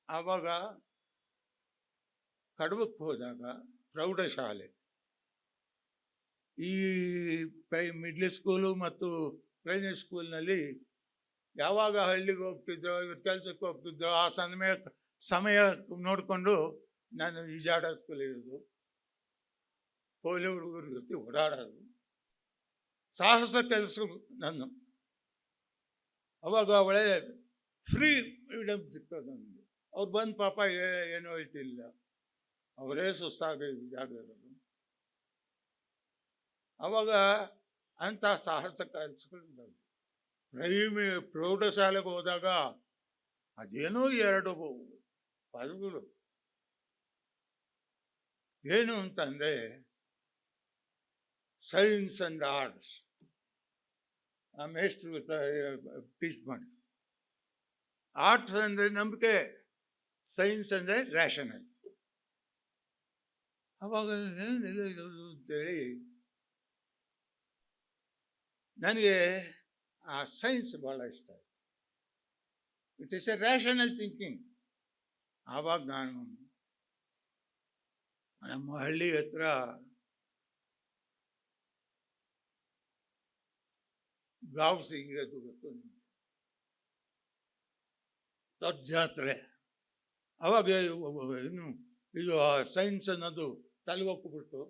ಆವಾಗ ಕಡಬಕ್ಕೆ ಹೋದಾಗ ಪ್ರೌಢಶಾಲೆ, ಈ ಮಿಡ್ಲ್ ಸ್ಕೂಲು ಮತ್ತು ಪ್ರೈಮರಿ ಸ್ಕೂಲ್ನಲ್ಲಿ ಯಾವಾಗ ಹಳ್ಳಿಗೆ ಹೋಗ್ತಿದ್ದೋ, ಇವ್ರು ಕೆಲಸಕ್ಕೆ ಹೋಗ್ತಿದ್ದೋ, ಆ ಸಮಯ ನೋಡಿಕೊಂಡು ನಾನು ಈಜಾಡೋದು ಕಲಿಯೋದು, ಪೋಲಿ ಹುಡುಗರ ಜೊತೆ ಓಡಾಡೋದು, ಸಾಹಸ ಕೆಲಸ ನಾನು. ಅವಾಗ ಒಳ್ಳೆ ಫ್ರೀ ಫ್ರೀಡಮ್ ಸಿಗ್ತದೆ ನನಗೆ. ಅವ್ರು ಬಂದು ಪಾಪ ಏನೂ ಹೇಳ್ತಿಲ್ಲ, ಅವರೇ ಸುಸ್ತಾಗಿ ಜಾಗ ಇರೋದು. ಅವಾಗ ಅಂಥ ಸಾಹಸ ಕೆಲಸಗಳಿದ್ದಾವೆ. ಪ್ರೌಢಶಾಲೆಗೆ ಹೋದಾಗ ಅದೇನೋ 2 ಪದಗಳು. ಏನು ಅಂತಂದರೆ ಸೈನ್ಸ್ ಆ್ಯಂಡ್ ಆರ್ಟ್ಸ್. ಆ ಮೇಷ್ಟ್ರು ಟೀಚ್ ಮಾಡಿ, ಆರ್ಟ್ಸ್ ಅಂದರೆ ನಂಬಿಕೆ, ಸೈನ್ಸ್ ಅಂದರೆ ರ್ಯಾಷನಲ್. ಅವಾಗ ಏನಿಲ್ಲ ಇದು ಅಂತೇಳಿ ನನಗೆ ಆ ಸೈನ್ಸ್ ಭಾಳ ಇಷ್ಟ ಆಯಿತು. It is A rational thinking. ಆವಾಗ ನಾನು ನಮ್ಮ ಹಳ್ಳಿ ಹತ್ರ ಗಾವ್ ಸಿಂಗ್ ಅದು ಗೊತ್ತು, ದೊಡ್ಡ ಜಾತ್ರೆ. ಅವಾಗ ಇನ್ನು ಇದು ಸೈನ್ಸ್ ಅನ್ನೋದು ತಲೆಗೊಪ್ಪಿಬಿಟ್ಟು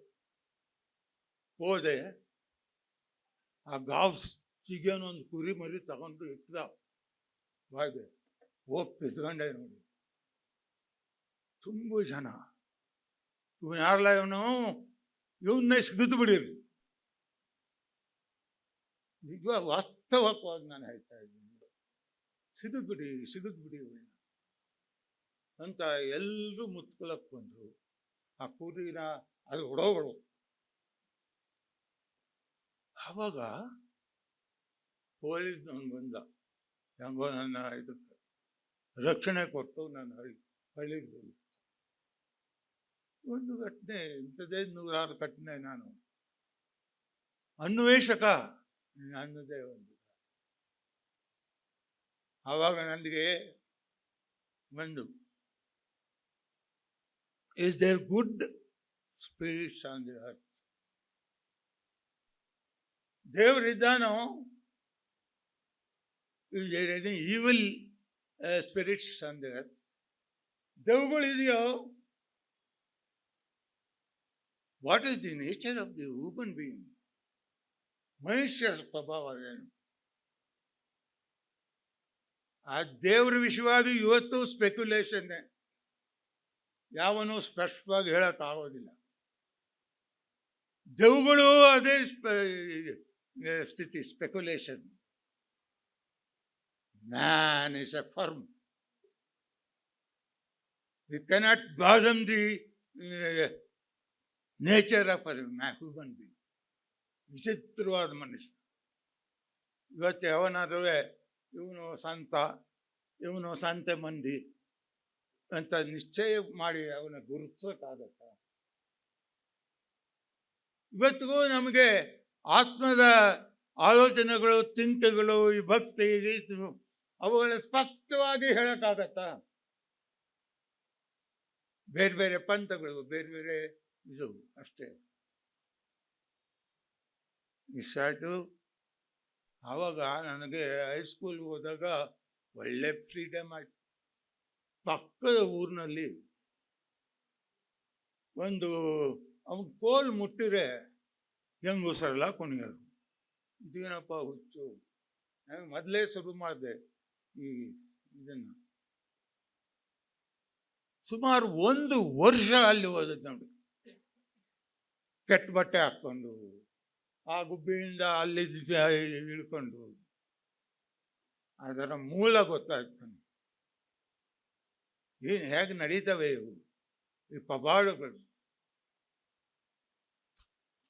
ಹೋದೆ. ಆ ಗಾವ್ಸ್ ಚಿಗೇನೋ ಒಂದು ಕುರಿ ಮರಿ ತಗೊಂಡು ಇಟ್ಟ ಬಾಯ್ಗೆ ಹೋಗಿ ಕಿತ್ಕೊಂಡೆ. ನೋಡಿ ತುಂಬ ಜನ, ಇವ್ ಯಾರಲ್ಲ ಇವನು, ಇವನ್ನೇ ಸಿಗಿದು ಬಿಡಿರಿ. ನಿಜ ವಾಸ್ತವವಾಗಿ ನಾನು ಹೇಳ್ತಾ ಇದ್ದೀನಿ, ಸಿಗಿದು ಬಿಡಿ ಅಂತ ಎಲ್ಲರೂ ಮುತ್ಕೊಳಕ್ ಬಂದರು. ಆ ಕುರಿನ ಅದು ಹೊಡೋಗಳು. ಆವಾಗ ಪೊಲೀಸ್ನವನು ಬಂದ, ಹೆಂಗೋ ನನ್ನ ಇದಕ್ಕೆ ರಕ್ಷಣೆ ಕೊಟ್ಟು ನಾನು ಹಳ್ಳಿಗೆ ಹೋಗಿ. ಒಂದು ಘಟನೆ, ಇಂಥದ್ದೇ 100 ಘಟನೆ. ನಾನು ಅನ್ವೇಷಕ ನನ್ನದೇ ಒಂದು. ಆವಾಗ ನನಗೆ ಒಂದು, is there good spirits on the earth? ದೇವರಿದ್ದಾನೋ? Is there any evil spirits on the earth? ದೆವ್ವಗಳಿದೆಯೋ? What is the nature of the human being? ಮನುಷ್ಯರ ಸ್ವಭಾವ ಏನು? ಆ ದೇವರ ವಿಷಯವಾಗಿ ಇವತ್ತು ಸ್ಪೆಕ್ಯುಲೇಷನ್ನೇ, ಯಾವನು ಸ್ಪಷ್ಟವಾಗಿ ಹೇಳಕ್ಕಾಗೋದಿಲ್ಲ. ದೆವ್ವಗಳು ಅದೇ ಸ್ಥಿತಿ, speculation. Man is a firm. We cannot fathom the nature of human being. ವಿಚಿತ್ರವಾದ ಮನುಷ್ಯ. ಇವತ್ತು ಯಾವನಾದ್ರೂ ಇವನು ಸಂತ, ಇವನು ಸಂತೆ ಮಂದಿ ಅಂತ ನಿಶ್ಚಯ ಮಾಡಿ ಅವನ ಗುರುತಿಸೋಕ್ಕಾಗತ್ತ? ಇವತ್ತಿಗೂ ನಮಗೆ ಆತ್ಮದ ಆಲೋಚನೆಗಳು, ಚಿಂತೆಗಳು, ಈ ಭಕ್ತಿ, ಅವುಗಳ ಸ್ಪಷ್ಟವಾಗಿ ಹೇಳಕ್ಕಾಗತ್ತ? ಬೇರೆ ಬೇರೆ ಪಂಥಗಳು, ಬೇರೆ ಬೇರೆ ಇದು ಅಷ್ಟೇ. ಮಿಸ್ ಆಯಿತು. ಆವಾಗ ನನಗೆ ಹೈಸ್ಕೂಲ್ಗೆ ಹೋದಾಗ ಒಳ್ಳೆ ಫ್ರೀಡಮ್ ಆಯಿತು. ಪಕ್ಕದ ಊರಿನಲ್ಲಿ ಒಂದು ಅವ್ನು ಕೋಲ್ ಮುಟ್ಟಿದ್ರೆ ಹೆಂಗಸರೆಲ್ಲ ಕುಣಿಯೋರು. ಇದೇನಪ್ಪ ಹುಚ್ಚು. ನಾನು ಮೊದಲೇ ಶುರು ಮಾಡಿದೆ ಈ ಇದನ್ನು. ಸುಮಾರು 1 ವರ್ಷ ಅಲ್ಲಿ ಓದಿದ್ದು ನೋಡಿ. ಕೆಟ್ಟ ಬಟ್ಟೆ ಹಾಕ್ಕೊಂಡು, ಆ ಗುಬ್ಬಿಯಿಂದ ಅಲ್ಲಿ ಇಳ್ಕೊಂಡು, ಅದರ ಮೂಲ ಗೊತ್ತಾಯ್ತು. ಏನು ಹೇಗೆ ನಡೀತವೆ ಇವು ಈ ಪವಾಡಗಳು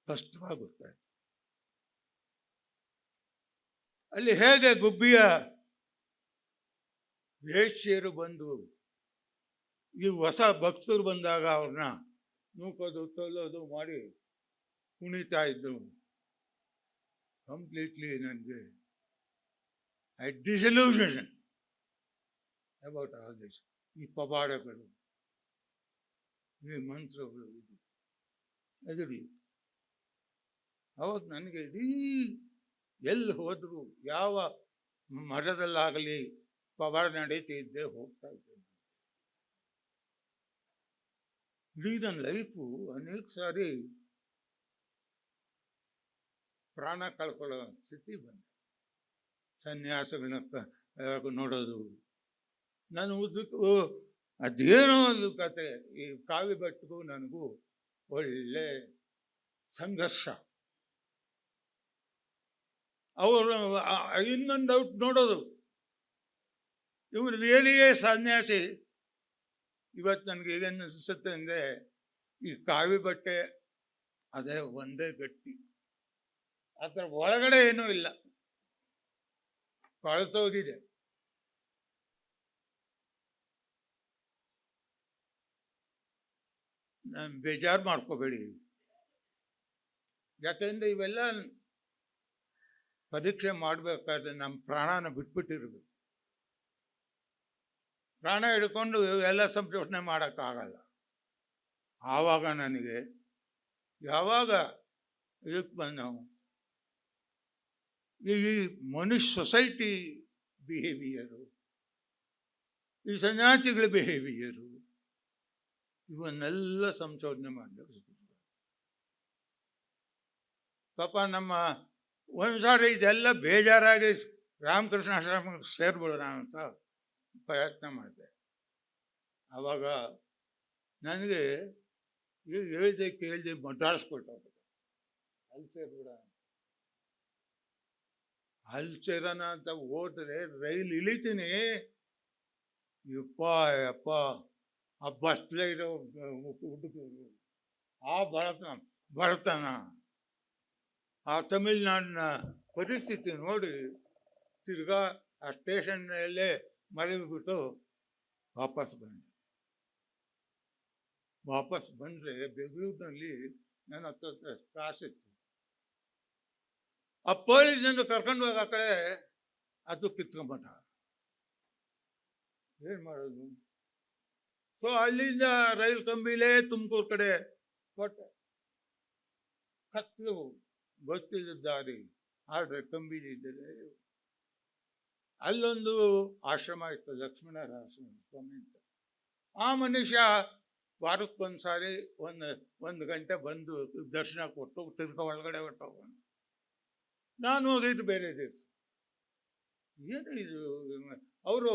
ಸ್ಪಷ್ಟವಾಗಿ ಗೊತ್ತಾಯ್ತು. ಅಲ್ಲಿ ಹೇಗೆ ಗುಬ್ಬಿಯ ವೇಶ್ಯರು ಬಂದು ಈ ಹೊಸ ಭಕ್ತರು ಬಂದಾಗ ಅವ್ರನ್ನ ನೂಕೋದು ತೊಲ್ಲೋದು ಮಾಡಿ ಕುಣಿತಾ ಇದ್ದು. ಕಂಪ್ಲೀಟ್ಲಿ ನನಗೆ I dissolution about all this. ಈ ಪವಾಡಗಳು, ಈ ಮಂತ್ರಗಳು, ಇದು ಎದುರಿ. ಅವಾಗ ನನಗೆ ಇಡೀ ಎಲ್ಲಿ ಹೋದ್ರು, ಯಾವ ಮಠದಲ್ಲಾಗಲಿ ಪವಾಡ ನಡೀತಿದ್ದೆ, ಹೋಗ್ತಾ ಇದ್ದೆ. ಇಡೀ ನನ್ನ ಲೈಫು ಅನೇಕ ಸಾರಿ ಪ್ರಾಣ ಕಳ್ಕೊಳ್ಳೋ ಸ್ಥಿತಿ ಬಂದೆ. ಸನ್ಯಾಸಗಳನ್ನ ನೋಡೋದು. ನಾನು ಉದ್ದಕ್ಕೂ ಅದೇನೋ ಅದು ಕತೆ. ಈ ಕಾವಿ ಭಟ್ಗೂ ನನಗೂ ಒಳ್ಳೆ ಸಂಘರ್ಷ. ಅವರು ಇನ್ನೊಂದು ಡೌಟ್ ನೋಡೋದು, ಇವರು ರಿಯಲಿಯೇ ಸನ್ಯಾಸಿ. ಇವತ್ತು ನನಗೆ ಈಗೇನು ಅನಿಸುತ್ತೆ ಅಂದರೆ, ಈ ಕಾವಿ ಬಟ್ಟೆ ಅದೇ ಒಂದೇ ಗಟ್ಟಿ, ಅದರ ಒಳಗಡೆ ಏನೂ ಇಲ್ಲ, ಕೊಳ್ತೋಗಿದೆ. ನಾನು ಬೇಜಾರು ಮಾಡ್ಕೋಬೇಡಿ. ಯಾಕೆಂದರೆ ಇವೆಲ್ಲ ಪರೀಕ್ಷೆ ಮಾಡಬೇಕಾದ್ರೆ ನಮ್ಮ ಪ್ರಾಣನ ಬಿಟ್ಬಿಟ್ಟಿರ್ಬೇಕು. ಪ್ರಾಣ ಹಿಡ್ಕೊಂಡು ಎಲ್ಲ ಸಂಶೋಧನೆ ಮಾಡೋಕ್ಕಾಗಲ್ಲ. ಆವಾಗ ನನಗೆ ಯಾವಾಗ ಇದಕ್ಕೆ ಬಂದವು ಈ ಮನುಷ್ಯ ಸೊಸೈಟಿ ಬಿಹೇವಿಯರು, ಈ ಸನ್ಯಾಸಿಗಳ ಬಿಹೇವಿಯರು ಇವನ್ನೆಲ್ಲ ಸಂಶೋಧನೆ ಮಾಡಬೇಕು. ಪಾಪ ನಮ್ಮ ಒಂದ್ಸಾರಿ ಇದೆಲ್ಲ ಬೇಜಾರಾಗಿ ರಾಮಕೃಷ್ಣ ಆಶ್ರಮಕ್ಕೆ ಸೇರ್ಬಿಡೋಣ ಅಂತ ಪ್ರಯತ್ನ ಮಾಡಿದೆ. ಆವಾಗ ನನಗೆ ಹೇಳ್ದೆ ಕೇಳ್ದೆ ಮಡ್ರಾಸ್ ಕೊಟ್ಟೋಗ್ಬೇಕು, ಅಲ್ಲಿ ಸೇರ್ಬಿಡ. ಅಲ್ಲಿ ಸೇರೋಣ ಅಂತ ಹೋದ್ರೆ ರೈಲ್ ಇಳಿತೀನಿ, ಯಪ್ಪ ಯಪ್ಪ ಆ ಬಸ್ಲೇ ಇರೋ ಹುಡುಗರು ಆ ಬಡತನ ಆ ತಮಿಳ್ನಾಡಿನ ಪರಿಸ್ಥಿತಿ ನೋಡಿ ತಿರ್ಗಾ ಆ ಸ್ಟೇಷನ್ನಲ್ಲೇ ಮಲಗಿಬಿಟ್ಟು ವಾಪಸ್ ಬಂದರೆ ಬೆಂಗಳೂರಿನಲ್ಲಿ ನನ್ನ ಹತ್ರ ಕಾಸಿತ್ತು. ಆ ಪೊಲೀಸನ್ನು ಕರ್ಕೊಂಡು ಹೋಗಿ ಆ ಕಡೆ ಅದು ಕಿತ್ಕೊಂಬಿಟ್ಟ. ಏನು ಮಾಡೋದು? ಸೊ ಅಲ್ಲಿಂದ ರೈಲ್ ಕಂಬಿಲೇ ತುಮಕೂರು ಕಡೆ ಕೊಟ್ಟೆ. ಕತ್ತಲು ಗೊತ್ತಿದ್ದ ದಾರಿ, ಆದರೆ ಕಂಬಿಲಿದ್ದರೆ ಅಲ್ಲೊಂದು ಆಶ್ರಮ ಇತ್ತು, ಲಕ್ಷ್ಮಣರ ಆಶ್ರಮ ಸ್ವಾಮಿ ಅಂತ. ಆ ಮನುಷ್ಯ ವಾರಕ್ಕೊಂದ್ಸಾರಿ ಒಂದು ಗಂಟೆ ಬಂದು ದರ್ಶನ ಕೊಟ್ಟು ತಿರ್ಗ ಒಳಗಡೆ ಹೊಟ್ಟೋಗೋಣ. ನಾನು ಹೋಗಿದ್ದು ಬೇರೆ ದಿವಸ. ಏನು ಇದು? ಅವರು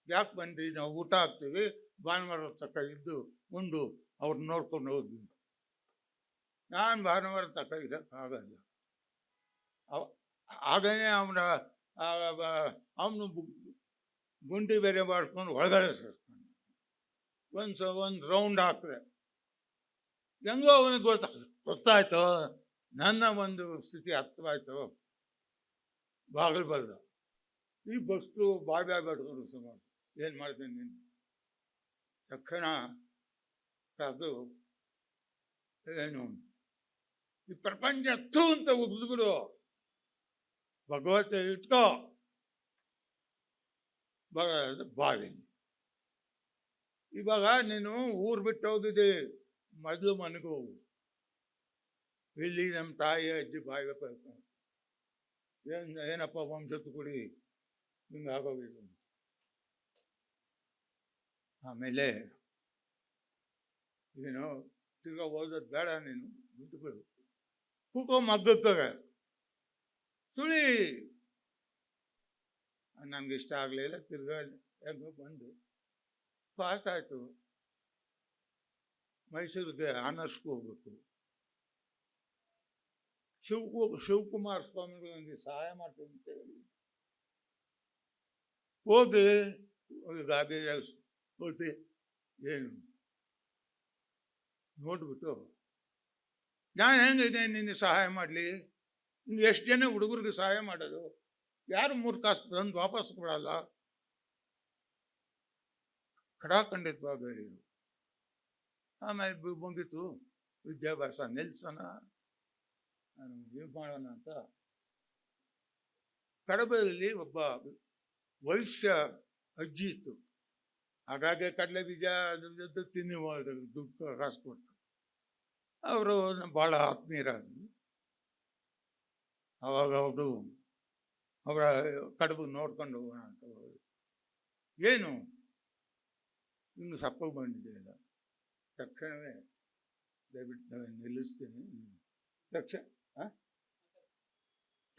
ಯಾಕೆ ಬಂದ್ರಿ, ನಾವು ಊಟ ಹಾಕ್ತೀವಿ, ಭಾನುವಾರ ತಕ್ಕ ಇದ್ದು ಉಂಡು ಅವ್ರು ನೋಡ್ಕೊಂಡು ಹೋದ್ವಿ. ನಾನು ಭಾನುವಾರ ತಕ್ಕ ಇರೋಕ್ಕಾಗಲ್ಲ. ಆಗನೇ ಅವನು ಗುಂಡಿ ಬೇರೆ ಮಾಡ್ಕೊಂಡು ಒಳಗಡೆ ಸೇರ್ಕೊಂಡು ಒಂದು ರೌಂಡ್ ಹಾಕಿದೆ. ಹೆಂಗೋ ಅವನಿಗೆ ಗೊತ್ತಾಯ್ತು, ನನ್ನ ಒಂದು ಸ್ಥಿತಿ ಅರ್ಥವಾಯ್ತು. ಬಾಗಿಲು ಬಲ್ದ. ಈ ಬಸ್ಸು ಬಾಯ್ ಬೇಡ್ಕೊಂಡು ಸುಮಾರು ಏನು ಮಾಡ್ತೀನಿ ನೀನು? ತಕ್ಷಣ ಅದು ಏನು, ಈ ಪ್ರಪಂಚ ಹತ್ತು ಅಂತ ಉಗ್ದು ಬಿಡು, ಭಗವತೆ ಇಟ್ಕೋ ಬಾವಿ. ಇವಾಗ ನೀನು ಊರು ಬಿಟ್ಟು ಹೋಗಿದ್ದೆ, ಮೊದಲು ಮನೆಗೆ ಹೋಗು. ಇಲ್ಲಿ ನಮ್ಮ ತಾಯಿ ಅಜ್ಜಿ ಬಾಯಿಗೆ ಏನಪ್ಪ ವಂಶತ್ತು ಕುಡಿ ಹಿಂಗೆ ಆಗೋಗಿಲ್ಲ. ಆಮೇಲೆ ಏನು ತಿರ್ಗಾ ಓದೋದು ಬೇಡ, ನೀನು ಬಿಟ್ಟುಬಿಡು, ಕೂಕೋ ಮಗ್ಗಕ್ಕೆ ಸುಳಿ. ನನಗೆ ಇಷ್ಟ ಆಗಲಿಲ್ಲ. ತಿರ್ಗಾ ಹೆಂಗೋ ಬಂದು ಪಾಸ್ ಆಯಿತು. ಮೈಸೂರಿಗೆ ಆನರ್ಸ್ಗೆ ಹೋಗ್ಬೇಕು. ಶಿವಕುಮಾರ ಸ್ವಾಮಿಗಳು ನನಗೆ ಸಹಾಯ ಮಾಡ್ತೀನಿ ಅಂತ ಹೇಳಿ ಹೋಗಿ ಗಾದೆ ಹೋಗಿ ಏನು ನೋಡ್ಬಿಟ್ಟು, ನಾನು ಹೆಂಗಿದೆ ನಿನ್ನ ಸಹಾಯ ಮಾಡಲಿ? ನಿಮ್ಗೆ ಎಷ್ಟು ಜನ ಹುಡುಗರಿಗೆ ಸಹಾಯ ಮಾಡೋದು? ಯಾರು 3 ಕಾಸು ತಂದು ವಾಪಸ್ ಕೊಡಲ್ಲ. ಖಡಾಖಂಡಿತವಾಗಿ ಹೇಳಿದರು. ಆಮೇಲೆ ಮುಗೀತು. ವಿದ್ಯಾಭ್ಯಾಸ ನಿಲ್ಸೋಣ, ನಾನು ಇದು ಮಾಡೋಣ ಅಂತ ಕಡಬದಲ್ಲಿ ಒಬ್ಬ ವೈಶ್ಯ ಅಜ್ಜಿ ಇತ್ತು. ಹಾಗಾಗಿ ಕಡಲೆ ಬೀಜ ಅದು ತಿನ್ನಿ ದುಡ್ಡು ಕಾಸು ಕೊಟ್ಟು ಅವರು ಭಾಳ ಆತ್ಮೀಯರಾದರು. ಅವಾಗ ಅವರು ಅವರ ಕಡುಬು ನೋಡ್ಕೊಂಡು ಹೋಗೋಣ ಅಂತ ಹೋಗಿ, ಏನು ಇನ್ನು ಸಪ್ಪಗೆ ಬಂದಿದೆಯಲ್ಲ, ತಕ್ಷಣವೇ ದಯವಿಟ್ಟು ನಿಲ್ಲಿಸ್ತೀನಿ.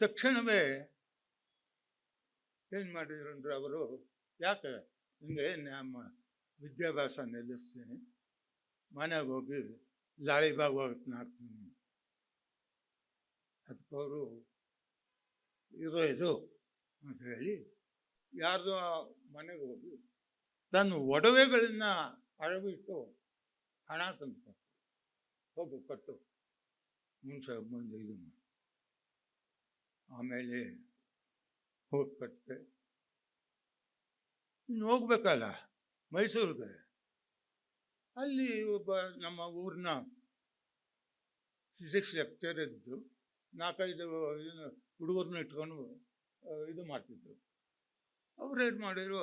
ತಕ್ಷಣವೇ ಏನು ಮಾಡಿದ್ರು ಅಂದರೆ ಅವರು, ಯಾಕೆ ಹಿಂಗೆ ನಮ್ಮ ವಿದ್ಯಾಭ್ಯಾಸ ನಿಲ್ಲಿಸ್ತೀನಿ, ಮನೆಗೆ ಹೋಗಿ ಲಾಳಿಬಾಗ್ ಹಾಕ್ತೀನಿ. ಅದಕ್ಕವರು ಇದು ಅಂತ ಹೇಳಿ ಯಾರ್ದೋ ಮನೆಗೆ ಹೋಗಿ ತನ್ನ ಒಡವೆಗಳನ್ನ ಅಳವಿಟ್ಟು ಹಣ ತಂದು ಹೋಗು ಕಟ್ಟು ಮುಂದೆ ಇದು. ಆಮೇಲೆ ಹೋಗಿ ಕಟ್ಟಿದೆ. ಇನ್ನು ಹೋಗ್ಬೇಕಲ್ಲ ಮೈಸೂರಿಗೆ. ಅಲ್ಲಿ ಒಬ್ಬ ನಮ್ಮ ಊರಿನ ಫಿಸಿಕ್ಸ್ ಲೆಕ್ಚರ್ ಇದ್ದು 4-5 ಹುಡುಗರನ್ನ ಇಟ್ಕೊಂಡು ಇದು ಮಾಡ್ತಿದ್ರು. ಅವ್ರೇನು ಮಾಡಿದ್ರು,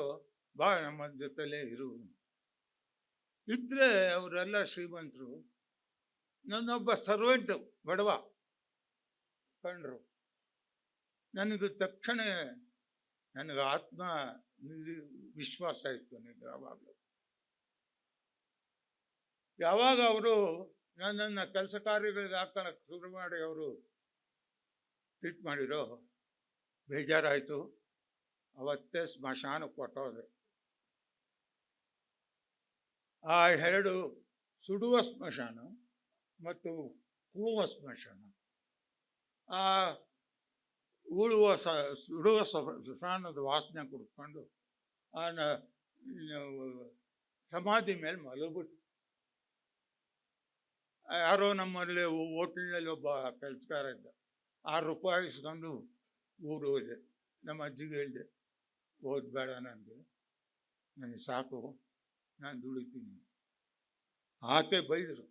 ಬಾ ನಮ್ಮ ಜೊತೆಲೇ ಇರು. ಇದ್ರೆ ಅವರೆಲ್ಲ ಶ್ರೀಮಂತರು. ನನ್ನೊಬ್ಬ ಸರ್ವೆಂಟು ಬಡವ ಕಂಡ್ರು. ನನಗೆ ತಕ್ಷಣ ನನಗೆ ಆತ್ಮ ವಿಶ್ವಾಸ ಇತ್ತು ನನಗೆ ಯಾವಾಗಲೂ. ಯಾವಾಗ ಅವರು ನನ್ನನ್ನು ಕೆಲಸ ಕಾರ್ಯಗಳಿಗೆ ಹಾಕೋಣಕ್ಕೆ ಶುರು ಮಾಡಿ ಅವರು ಟ್ರೀಟ್ ಮಾಡಿರೋ, ಬೇಜಾರಾಯಿತು. ಅವತ್ತೇ ಸ್ಮಶಾನಕ್ಕೆ ಕೊಟ್ಟೋದೆ. ಆ ಎರಡು ಸುಡುವ ಸ್ಮಶಾನ ಮತ್ತು ಉಳುವ ಸ್ಮಶಾನ. ಆ ಸುಡುವ ಸ್ಮಶಾನದ ವಾಸನೆ ಕುಡ್ಕೊಂಡು ಆ ಸಮಾಧಿ ಮೇಲೆ ಮಲಗ್ಬಿಟ್ಟು, ಯಾರೋ ನಮ್ಮಲ್ಲಿ ಹೋಟ್ಲಿನಲ್ಲಿ ಒಬ್ಬ ಕೆಲಸಗಾರ ಇದ್ದ. 6 ರೂಪಾಯಿ ಇಸ್ಕೊಂಡು ಊರು ಹೋದೆ. ನಮ್ಮ ಅಜ್ಜಿಗೆ ಹೇಳಿದೆ, ಓದ್ಬೇಡ, ನನಗೆ ಸಾಕು, ನಾನು ದುಡಿತೀನಿ. ಆಕೆ ಬೈದರು.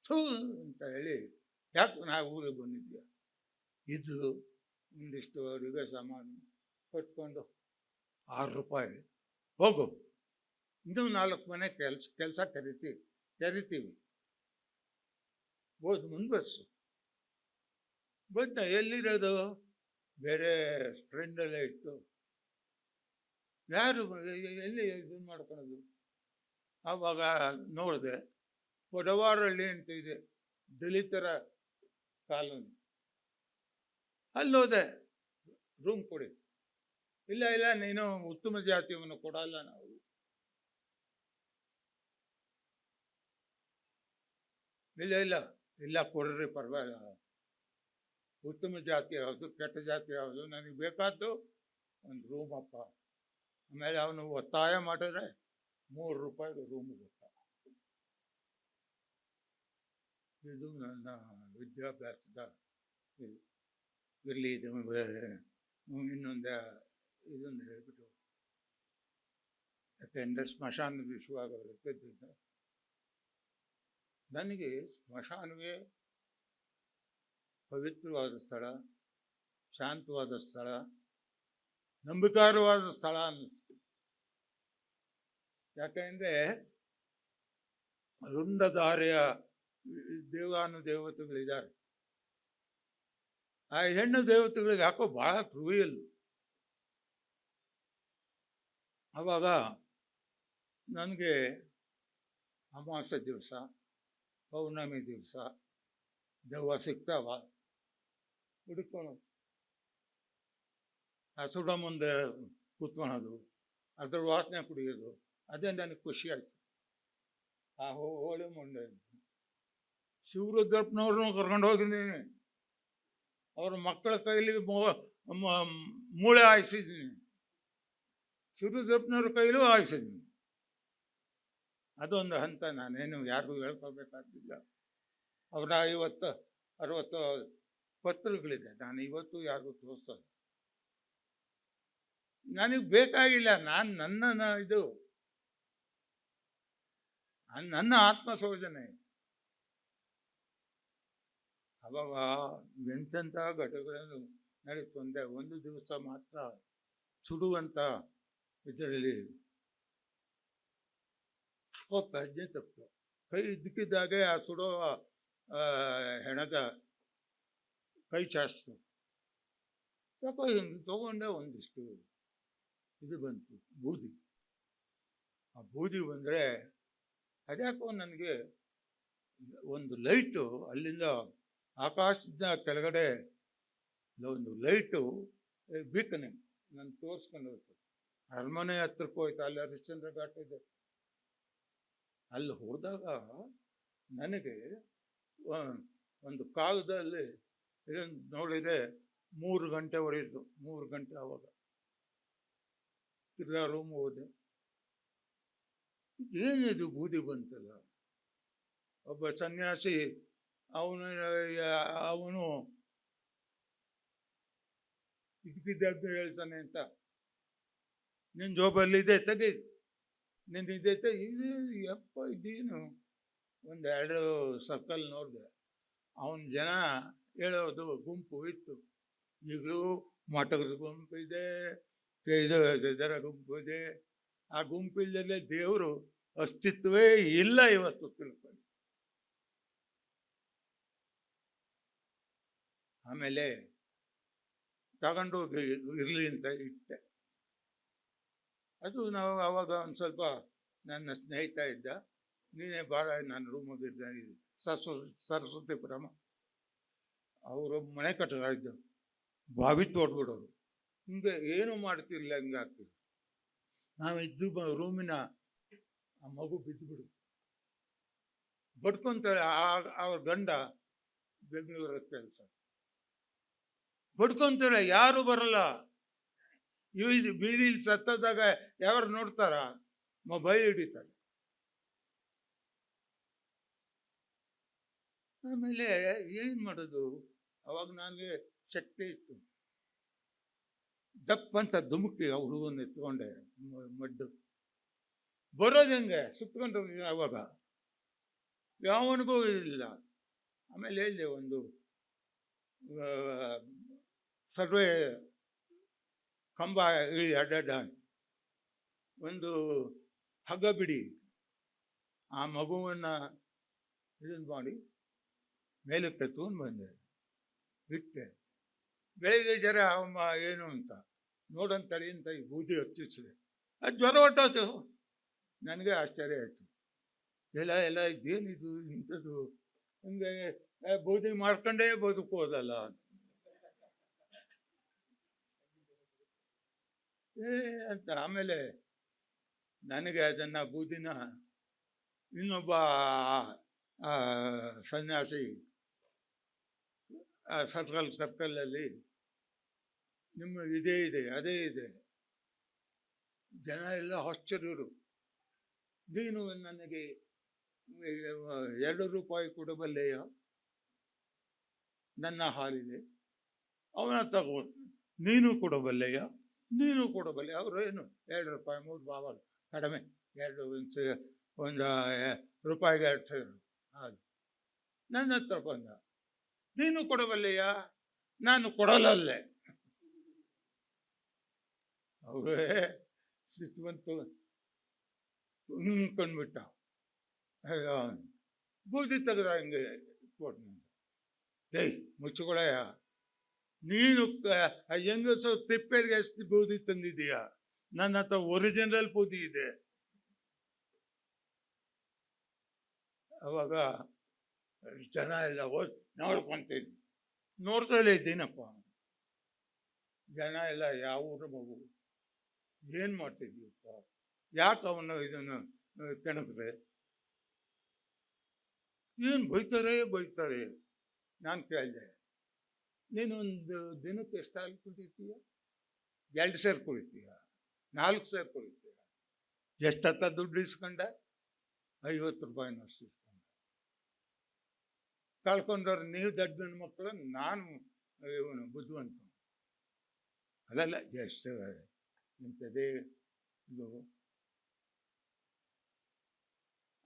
ಥೂ ಅಂತ ಹೇಳಿ, ಯಾಕೆ ನಾವು ಊರಿಗೆ ಬಂದಿದ್ಯಾ? ಇದ್ದು ಒಂದಿಷ್ಟು ಅವರಿಗೆ ಸಾಮಾನು ಕೊಟ್ಕೊಂಡು 6 ರೂಪಾಯಿ ಹೋಗು, ಇನ್ನೂ 4 ಮನೆ ಕೆಲಸ ಕರಿತೀವಿ, ಹೋದ್ ಮುಂದುವರ್ಸು. ಬಂದ ಎಲ್ಲಿರೋದು? ಬೇರೆ ಫ್ರೆಂಡೆಲ್ಲ ಇತ್ತು. ಯಾರು ಎಲ್ಲಿ ಇದು ಮಾಡ್ಕೊಳೋದು? ಆವಾಗ ನೋಡಿದೆ, ಕೊಡವಾರಹಳ್ಳಿ ಅಂತ ಇದೆ, ದಲಿತರ ಕಾಲೋನಿ. ಅಲ್ಲೋದೆ, ರೂಮ್ ಕೊಡಿ. ಇಲ್ಲ, ನೀನು ಉತ್ತಮ ಜಾತಿಯನ್ನು ಕೊಡಲ್ಲ ನಾವು. ಇಲ್ಲ ಕೊಡ್ರಿ, ಪರವಾಗಿಲ್ಲ. ಉತ್ತಮ ಜಾತಿ ಯಾವುದು, ಕೆಟ್ಟ ಜಾತಿ ಯಾವುದು, ನನಗೆ ಬೇಕಾದ್ದು ಒಂದು ರೂಮಪ್ಪ. ಆಮೇಲೆ ಅವನು ಒತ್ತಾಯ ಮಾಡಿದ್ರೆ 3 ರೂಪಾಯಿಗೆ ರೂಮ್ ಗೊತ್ತ. ಇದು ನನ್ನ ವಿದ್ಯಾಭ್ಯಾಸದ ಇರಲಿ. ಇದೊಂದು ಹೇಳ್ಬಿಟ್ಟು, ಯಾಕೆಂದರೆ ಸ್ಮಶಾನದ ವಿಷಯವಾಗ ಇರ್ತಿದ್ದ. ನನಗೆ ಸ್ಮಶಾನವೇ ಪವಿತ್ರವಾದ ಸ್ಥಳ, ಶಾಂತವಾದ ಸ್ಥಳ, ನಂಬಿಕಾರವಾದ ಸ್ಥಳ ಅನ್ನಿಸ್ತು. ಯಾಕೆಂದರೆ ರುಂಡಧಾರೆಯ ದೇವಾನುದೇವತೆಗಳಿದ್ದಾರೆ. ಆ ಹೆಣ್ಣು ದೇವತೆಗಳಿಗೆ ಯಾಕೋ ಬಹಳ ಕ್ರೂಯಲ್. ಆವಾಗ ನನಗೆ ಅಮಾವಾಸ್ಯೆ ದಿವಸ, ಪೌರ್ಣಮಿ ದಿವಸ ದೆವ್ವ ಸಿಗ್ತಾವ, ಹುಡುಕೋಣ. ಆ ಸುಡ ಮುಂದೆ ಕೂತ್ಕೊಳೋದು, ಅದ್ರ ವಾಸನೆ ಕುಡಿಯೋದು, ಅದೇ ನನಗೆ ಖುಷಿ ಆಯಿತು. ಆ ಹೋಳಿ ಮುಂದೆ ಶಿವರುದ್ರಪ್ಪನವ್ರನ್ನೂ ಕರ್ಕೊಂಡು ಹೋಗಿದ್ದೀನಿ. ಅವ್ರ ಮಕ್ಕಳ ಕೈಲಿ ಮೂಳೆ ಹಾಯಿಸಿದ್ದೀನಿ, ಶಿವರುದ್ರಪ್ಪನವ್ರ ಕೈಲೂ ಹಾಯಿಸಿದ್ದೀನಿ. ಅದೊಂದು ಹಂತ. ನಾನೇನು ಯಾರಿಗೂ ಹೇಳ್ಕೊಬೇಕಾಗಿಲ್ಲ. ಅವರ 50-60 ಪತ್ರಗಳಿದೆ, ನಾನು ಇವತ್ತು ಯಾರಿಗೂ ತೋರಿಸೋದು. ನನಗೆ ಬೇಕಾಗಿಲ್ಲ. ನನ್ನ ಆತ್ಮಶೋಧನೆ. ಅವಾಗ ಎಂತೆಂಥ ಘಟನೆಗಳನ್ನು ನಡೀತು ಅಂದರೆ, ಒಂದು ದಿವಸ ಮಾತ್ರ ಸುಡುವಂಥ ಇದರಲ್ಲಿ ಪ್ರಜ್ಞೆ ತಪ್ಪು. ಕೈ ಇದ್ದಕ್ಕಿದ್ದಾಗೆ ಆ ಸುಡೋ ಹೆಣದ ಕೈ ಚಾಚಿತು. ಯಾಕೋ ಹಿಂಗೆ ತಗೊಂಡೆ, ಒಂದಿಷ್ಟು ಇದು ಬಂತು, ಬೂದಿ. ಆ ಬೂದಿ ಬಂದರೆ ಅದ್ಯಾಕೋ ನನಗೆ ಒಂದು ಲೈಟು ಅಲ್ಲಿಂದ ಆಕಾಶದ ಕೆಳಗಡೆ ಒಂದು ಲೈಟು ಬೀಕನಿಂಗ್ ನಾನು ತೋರಿಸ್ಕೊಂಡು ಹೋಯ್ತು. ಅರಮನೆ ಹತ್ರಕ್ಕೆ ಹೋಯ್ತು. ಅಲ್ಲಿ ಹರಿಶ್ಚಂದ್ರ ಘಾಟ್ ಇದೆ. ಅಲ್ಲಿ ಹೋದಾಗ ನನಗೆ ಒಂದು ಕಾಲದಲ್ಲಿ ಇದನ್ನು ನೋಡಿದರೆ 3 ಗಂಟೆ ಹೊಡೆಯಿತು. 3 ಗಂಟೆ. ಆವಾಗ ತಿರ್ಗಾ ರೂಮ್ ಹೋದೆ. ಏನಿದು ಬೂದಿ ಬಂತಲ್ಲ. ಒಬ್ಬ ಸನ್ಯಾಸಿ ಅವನು ಇದಕ್ಕಿದ್ದಾಗ ಹೇಳ್ತಾನೆ ಅಂತ, ನಿನ್ನ ಜೋಬಲ್ಲಿದೆ ತೆಗಿ, ನಿಂದಿದೆ ಇದು ಯಪ್ಪ ಇದೇನು. 1-2 ಸರ್ಕಲ್ ನೋಡಿದೆ. ಅವನ ಜನ ಹೇಳೋದು ಗುಂಪು ಇತ್ತು. ಈಗಲೂ ಮಠದ ಗುಂಪಿದೆ, ಇದರ ಗುಂಪು ಇದೆ. ಆ ಗುಂಪಿಲ್ಲದೆ ದೇವರು ಅಸ್ತಿತ್ವವೇ ಇಲ್ಲ ಇವತ್ತು ತಿಳ್ಕೊಂಡು. ಆಮೇಲೆ ತಗೊಂಡೋಗಿ ಇರಲಿ ಅಂತ ಇಟ್ಟೆ. ಅದು ನಾವು ಆವಾಗ ಒಂದು ಸ್ವಲ್ಪ ನನ್ನ ಸ್ನೇಹಿತ ಇದ್ದ, ನೀನೇ ಬಾರ ನಾನು ರೂಮಿಗೆ ಇದ್ದ, ಸರಸ್ವತಿಪುರಮ, ಅವರು ಮನೆ ಕಟ್ಟಡ ಇದ್ದರು, ಬಾವಿ ತೋಡ್ಬಿಡೋರು, ಹಿಂಗೆ ಏನೂ ಮಾಡ್ತಿರ್ಲಿಲ್ಲ, ಹಂಗೆ ಆಗ್ತಿದ್ರು. ನಾವಿದ್ದು ರೂಮಿನ ಆ ಮಗು ಬಿದ್ದುಬಿಡು ಬಡ್ಕೊಂತಾಳೆ. ಅವ್ರ ಗಂಡ ಬೆಂಗಳೂರ ಕೆಲಸ, ಬಡ್ಕೊಂತಾಳೆ, ಯಾರು ಬರಲ್ಲ. ಬೀದಿಲಿ ಸತ್ತದಾಗ ಯಾರು ನೋಡ್ತಾರ, ಮೊಬೈಲ್ ಹಿಡಿತಾರೆ. ಆಮೇಲೆ ಏನ್ ಮಾಡೋದು, ಅವಾಗ ನನಗೆ ಶಕ್ತಿ ಇತ್ತು. ದಪ್ಪಂತ ಧುಮುಕಿ ಆ ಹುಡುಗನ ಎತ್ಕೊಂಡೆ, ಮಡ್ಡು ಬರೋದು ಹೆಂಗೆ ಸುತ್ಕೊಂಡು ಅವಾಗ ಯಾವನಿಗೂ ಇಲ್ಲ. ಆಮೇಲೆ ಹೇಳಿದೆ, ಒಂದು ಸರ್ವೆ ಕಂಬ ಇಳಿ ಅಡ್ಡಡ್ಡ ಒಂದು ಹಗ್ಗ ಬಿಡಿ, ಆ ಮಗುವನ್ನ ಇದನ್ನು ಮಾಡಿ ಮೇಲಕ್ಕೆ ತಗೊಂಡು ಬಂದೆ, ಇಟ್ಟೆ. ಬೆಳಿಗ್ಗೆ ಜರ ಏನು ಅಂತ ನೋಡಂತಳಿ ಅಂತ ಈ ಬೂದಿ ಹಚ್ಚಿಸಿದೆ, ಅದು ಜ್ವರ ಹೊಟ್ಟೋದು. ನನಗೆ ಆಶ್ಚರ್ಯ ಆಯಿತು, ಎಲ್ಲ ಇದೇನಿದು ಇಂಥದ್ದು, ಹಿಂಗೆ ಬೂದಿ ಮಾಡ್ಕೊಂಡೇ ಬದುಕೋದಲ್ಲ ಅಂತ. ಆಮೇಲೆ ನನಗೆ ಅದನ್ನು ಬೂದಿನ ಇನ್ನೊಬ್ಬ ಸನ್ಯಾಸಿ ಸರ್ಕಲಲ್ಲಿ, ನಿಮ್ಮ ಇದೇ ಇದೆ ಅದೇ ಇದೆ, ಜನ ಎಲ್ಲ ಆಶ್ಚರ್ಯರು, ನೀನು ನನಗೆ 2 ರೂಪಾಯಿ ಕೊಡಬಲ್ಲೆಯ, ನನ್ನ ಹಾಲಿದೆ, ಅವನ ತಗೋ, ನೀನು ಕೊಡಬಲ್ಲೆಯ, ನೀನು ಕೊಡಬಲ್ಲೆ. ಅವರು ಏನು 2 ರೂಪಾಯಿ 3 ಬಾವಾಗ ಕಡಿಮೆ, 1 ರೂಪಾಯಿಗೆ 2 ಸೇರು ಹಾಲು. ನನ್ನ ಹತ್ರ ಬಂದ, ನೀನು ಕೊಡಬಲ್ಲೆಯ, ನಾನು ಕೊಡಲಲ್ಲೇ. ಅವರೇ ಸಿಸ್ಟುವಂತು ನಿಂತ್ಕೊಂಡ್ಬಿಟ್ಟ, ಬೂದಿ ತೆಗೆದ ಹಿಂಗೆ ಕೊಟ್ಟು, ಏಯ್ ಮುಚ್ಚುಕೊಳಯ್ಯ, ನೀನು ಹೆಂಗಸು ತಿಪ್ಪೆಗೆ ಎಷ್ಟು ಬೂದಿ ತಂದಿದೀಯ, ನನ್ನ ಹತ್ರ ಒರಿಜಿನಲ್ ಬೂದಿ ಇದೆ. ಅವಾಗ ಜನ ಎಲ್ಲ ನೋಡ್ಕೊಂತಿದ್ವಿ, ನೋಡ್ದಲೇ ಇದ್ದೀನಪ್ಪ. ಜನ ಎಲ್ಲ ಯಾವ ಊರ ಮಗು, ಏನು ಮಾಡ್ತಿದ್ದೀವಪ್ಪ, ಯಾಕೆ ಅವನು ಇದನ್ನು ಕೆಣಕಿದೆ, ಏನು ಬೈತಾರೆ. ನಾನು ಕೇಳಿದೆ, ನೀನು ಒಂದು ದಿನಕ್ಕೆ ಎಷ್ಟು ಹಾಲು ಕುಡಿತೀಯ? 2 ಸೇರು ಕುಡಿತೀಯ, 4 ಸೇರು ಕುಡಿತೀಯ, ಎಷ್ಟತ್ತ ದುಡ್ಡು ಇಸ್ಕೊಂಡ? 50 ರೂಪಾಯಿನಷ್ಟು ಇಸ್ಕೊಂಡ. ಕಳ್ಕೊಂಡವ್ರು ನೀವು ದೊಡ್ಡ ಮಕ್ಕಳು, ನಾನು ಇವನು ಬುದ್ಧಿವಂತ. ಅದಲ್ಲ, ಎಷ್ಟು ಇಂಥದೇ ಇದು.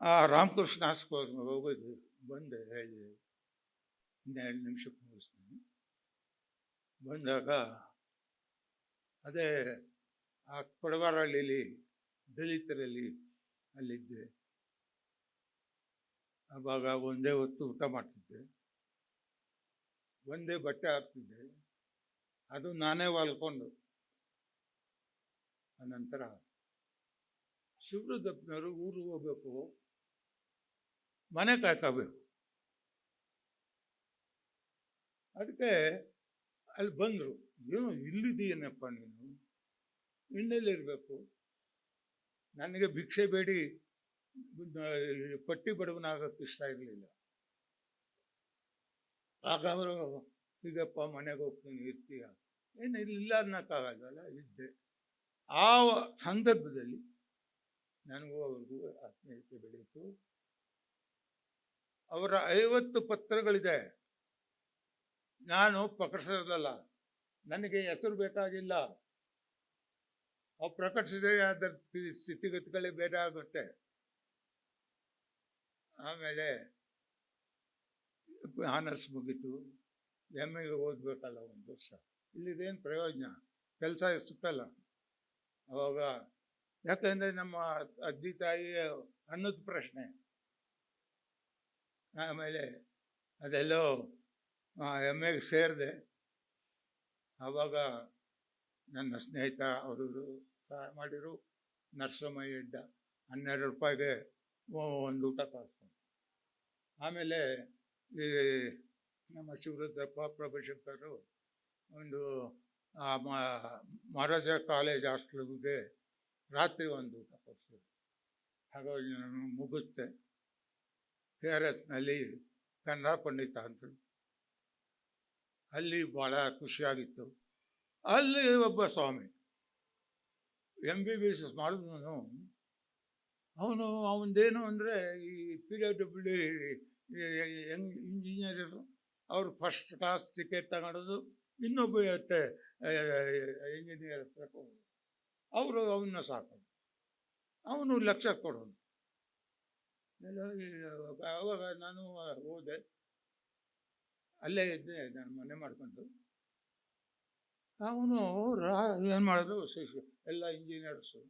ಆ ರಾಮಕೃಷ್ಣ ಆಸ್ಪತ್ರೆಗೆ ಹೋಗೋದು ಬಂದೆ, ಹೇಳಿ 2 ನಿಮಿಷಕ್ಕೆ ಮುಗಿಸ್ತೀನಿ. ಬಂದಾಗ ಅದೇ ಆ ಕೊಡಗಾರಹಳ್ಳಿಲಿ ದಲಿತರಲ್ಲಿ ಅಲ್ಲಿದ್ದೆ. ಆವಾಗ ಒಂದೇ ಹೊತ್ತು ಊಟ ಮಾಡ್ತಿದ್ದೆ, ಒಂದೇ ಬಟ್ಟೆ ಹಾಕ್ತಿದ್ದೆ, ಅದು ನಾನೇ ಹೊಲ್ಕೊಂಡು. ಅನಂತರ ಶಿವರುದ್ರಪ್ಪನವರು ಊರಿಗೆ ಹೋಗ್ಬೇಕು, ಮನೆ ಕಾಯ್ಕೋಬೇಕು. ಅದಕ್ಕೆ ಅಲ್ಲಿ ಬಂದರು, ಏನು ಇಲ್ಲಿದ್ದೀನಪ್ಪ ನೀನು, ಇನ್ನೆಲ್ಲಿರಬೇಕು? ನನಗೆ ಭಿಕ್ಷೆ ಬೇಡಿ ಪಟ್ಟಿ ಬಡವನಾಗಕ್ಕೆ ಇಷ್ಟ ಇರಲಿಲ್ಲ. ಆಗ ಅವರು, ಈಗಪ್ಪ ಮನೆಗೆ ಹೋಗ್ತೀನಿ, ಇರ್ತೀಯ? ಏನು ಇಲ್ಲ ಅನ್ನೋಕ್ಕಾಗಲ್ಲ, ಇದ್ದೆ. ಆ ಸಂದರ್ಭದಲ್ಲಿ ನನಗೂ ಅವ್ರಿಗೂ ಆತ್ಮೀಯತೆ ಬೆಳೀತು. ಅವರ 50 ಪತ್ರಗಳಿದೆ, ನಾನು ಪ್ರಕಟಿಸೋದಲ್ಲ, ನನಗೆ ಹೆಸರು ಬೇಕಾಗಿಲ್ಲ. ಅವು ಪ್ರಕಟಿಸಿದರೆ ಅದರ ಸ್ಥಿತಿಗತಿಗಳೇ ಬೇರೆ ಆಗುತ್ತೆ. ಆಮೇಲೆ ಆನರ್ಸ್ ಮುಗೀತು, ಎಮ್ಮೆಗೆ ಓದಬೇಕಲ್ಲ 1 ವರ್ಷ, ಇಲ್ಲಿದೇನು ಪ್ರಯೋಜನ, ಕೆಲಸ ಸಿಕ್ಕಲ್ಲ. ಅವಾಗ ಯಾಕಂದರೆ ನಮ್ಮ ಅಜ್ಜಿ ತಾಯಿ ಅನ್ನದ ಪ್ರಶ್ನೆ. ಆಮೇಲೆ ಅದೆಲ್ಲೋ ಎಮ್ಮೆಗೆ ಸೇರಿದೆ. ಆವಾಗ ನನ್ನ ಸ್ನೇಹಿತ ಅವರು ಸಹಾಯ ಮಾಡಿದರು. ನರಸಮ್ಮಯ್ಯ ಇದ್ದ, 12 ರೂಪಾಯಿಗೆ ಒಂದು ಊಟ ಕಾಸ್ಕೊಂಡು. ಆಮೇಲೆ ಈ ನಮ್ಮ ಶಿವರುದ್ರಪ್ಪ, ಪ್ರಭುಶಂಕರು ಒಂದು ಮಹಾರಾಜ ಕಾಲೇಜ್ ಹಾಸ್ಟೆಲ್ಗೆ ರಾತ್ರಿ ಒಂದು ಊಟ ಕೊಡ್ತಿದ್ರು. ಹಾಗಾಗಿ ನಾನು ಮುಗಿಸ್ದೆ. KRSನಲ್ಲಿ ಕನ್ನಡ ಪಂಡಿತ ಅಂತ, ಅಲ್ಲಿ ಭಾಳ ಖುಷಿಯಾಗಿತ್ತು. ಅಲ್ಲಿ ಒಬ್ಬ ಸ್ವಾಮಿ MBBS ಮಾಡಿದವನು, ಅವನದೇನು ಅಂದರೆ ಈ PWD ಇಂಜಿನಿಯರು, ಅವರು ಫಸ್ಟ್ ಕ್ಲಾಸ್ ಟಿಕೆಟ್ ತಗೊಳೋದು, ಇನ್ನೊಬ್ಬ ಇಂಜಿನಿಯರ್ ಅವರು ಅವನ್ನ ಸಾಕೋದು, ಅವನು ಲೆಕ್ಚರ್ ಕೊಡೋನು. ಆವಾಗ ನಾನು ಹೋದೆ, ಅಲ್ಲೇ ಇದ್ದೆ, ನಾನು ಮನೆ ಮಾಡ್ಕೊಂಡು. ಅವನು ಏನು ಮಾಡಿದ್ರು, ಎಲ್ಲ ಇಂಜಿನಿಯರ್ಸು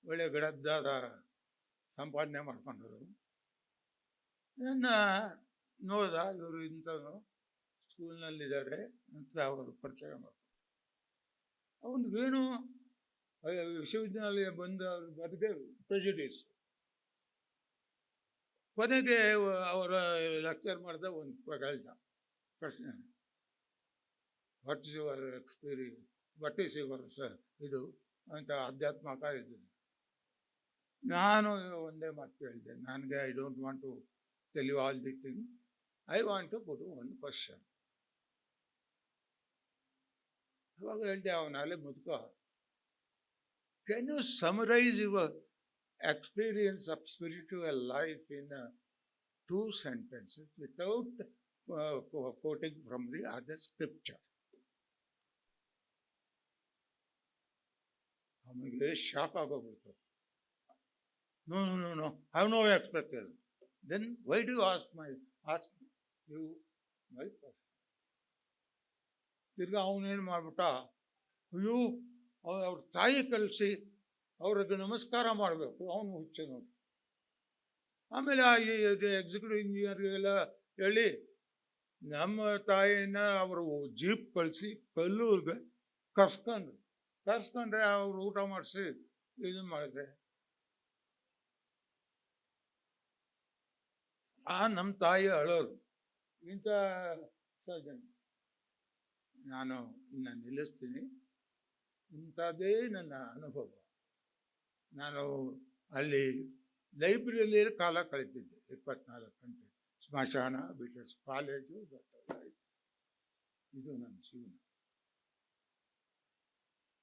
ಒಳ್ಳೆ ಗಡದ್ದಾದ ಸಂಪಾದನೆ ಮಾಡ್ಕೊಂಡ್ರು. ನನ್ನ ನೋಡ್ದ, ಇವರು ಇಂಥವ್ರು ಸ್ಕೂಲ್ನಲ್ಲಿದ್ದಾರೆ ಅಂತ ಅವರು ಪರಿಚಯ ಮಾಡ್ಕೊಂಡು. ಅವನಿಗೇನು ವಿಶ್ವವಿದ್ಯಾಲಯ ಬಂದು ಅವ್ರ ಬದುಕೆ ಪ್ರೆಜುಡಿಸ್. ಕೊನೆಗೆ ಅವರ ಲೆಕ್ಚರ್ ಮಾಡಿದ ಒಂದು ಹೇಳ್ದ ಪ್ರಶ್ನೆ, what is your experience, what is your ಇದು ಅಂತ ಆಧ್ಯಾತ್ಮಿಕ ಇದ್ದೀನಿ. ನಾನು ಒಂದೇ ಮಾತು ಹೇಳಿದೆ, ನನಗೆ I don't want to tell you all the thing, I want to put one question. ಅವಾಗ ಹೇಳಿದೆ, ಅವನಾಲೆ ಮುದುಕ, can you summarize your experience of spiritual life in 2 sentences without quoting from the other scripture? ಅವನಿಗೆ shock ಆಗೋಗ್ಬಿಡ್ತು. No, I have no expectation. Then why do you ask my question? ತಿರ್ಗಾ ಅವನೇನು ಮಾಡ್ಬಿಟ್ಟ, ಅಯ್ಯೋ ಅವ್ರ ತಾಯಿ ಕಳಿಸಿ ಅವ್ರಿಗೆ ನಮಸ್ಕಾರ ಮಾಡಬೇಕು, ಅವನು ಹುಚ್ಚ ನೋಡಿ. ಆಮೇಲೆ ಎಕ್ಸಿಕ್ಯೂಟಿವ್ ಇಂಜಿನಿಯರ್ಗೆಲ್ಲ ಹೇಳಿ ನಮ್ಮ ತಾಯಿನ ಅವರು ಜೀಪ್ ಕಳಿಸಿ ಕಲ್ಲೂರಿಗೆ ಕರ್ಸ್ಕೊಂಡ್ರೆ ಅವ್ರು ಊಟ ಮಾಡಿಸಿ ಇದು ಮಾಡಿದ್ರೆ, ನಮ್ಮ ತಾಯಿ ಅಳೋರು. ಇಂಥ ಸರ್ಜನ್ ನಾನು ಇನ್ನು ನಿಲ್ಲಿಸ್ತೀನಿ. ಇಂಥದ್ದೇ ನನ್ನ ಅನುಭವ. ನಾನು ಅಲ್ಲಿ ಲೈಬ್ರರಿಯಲ್ಲಿ ಕಾಲ ಕಳೀತಿದ್ದೆ 24 ಗಂಟೆ. ಸ್ಮಶಾನ, ಬಿಟರ್ಸ್ ಕಾಲೇಜು, ಇದು ನನ್ನ ಜೀವನ.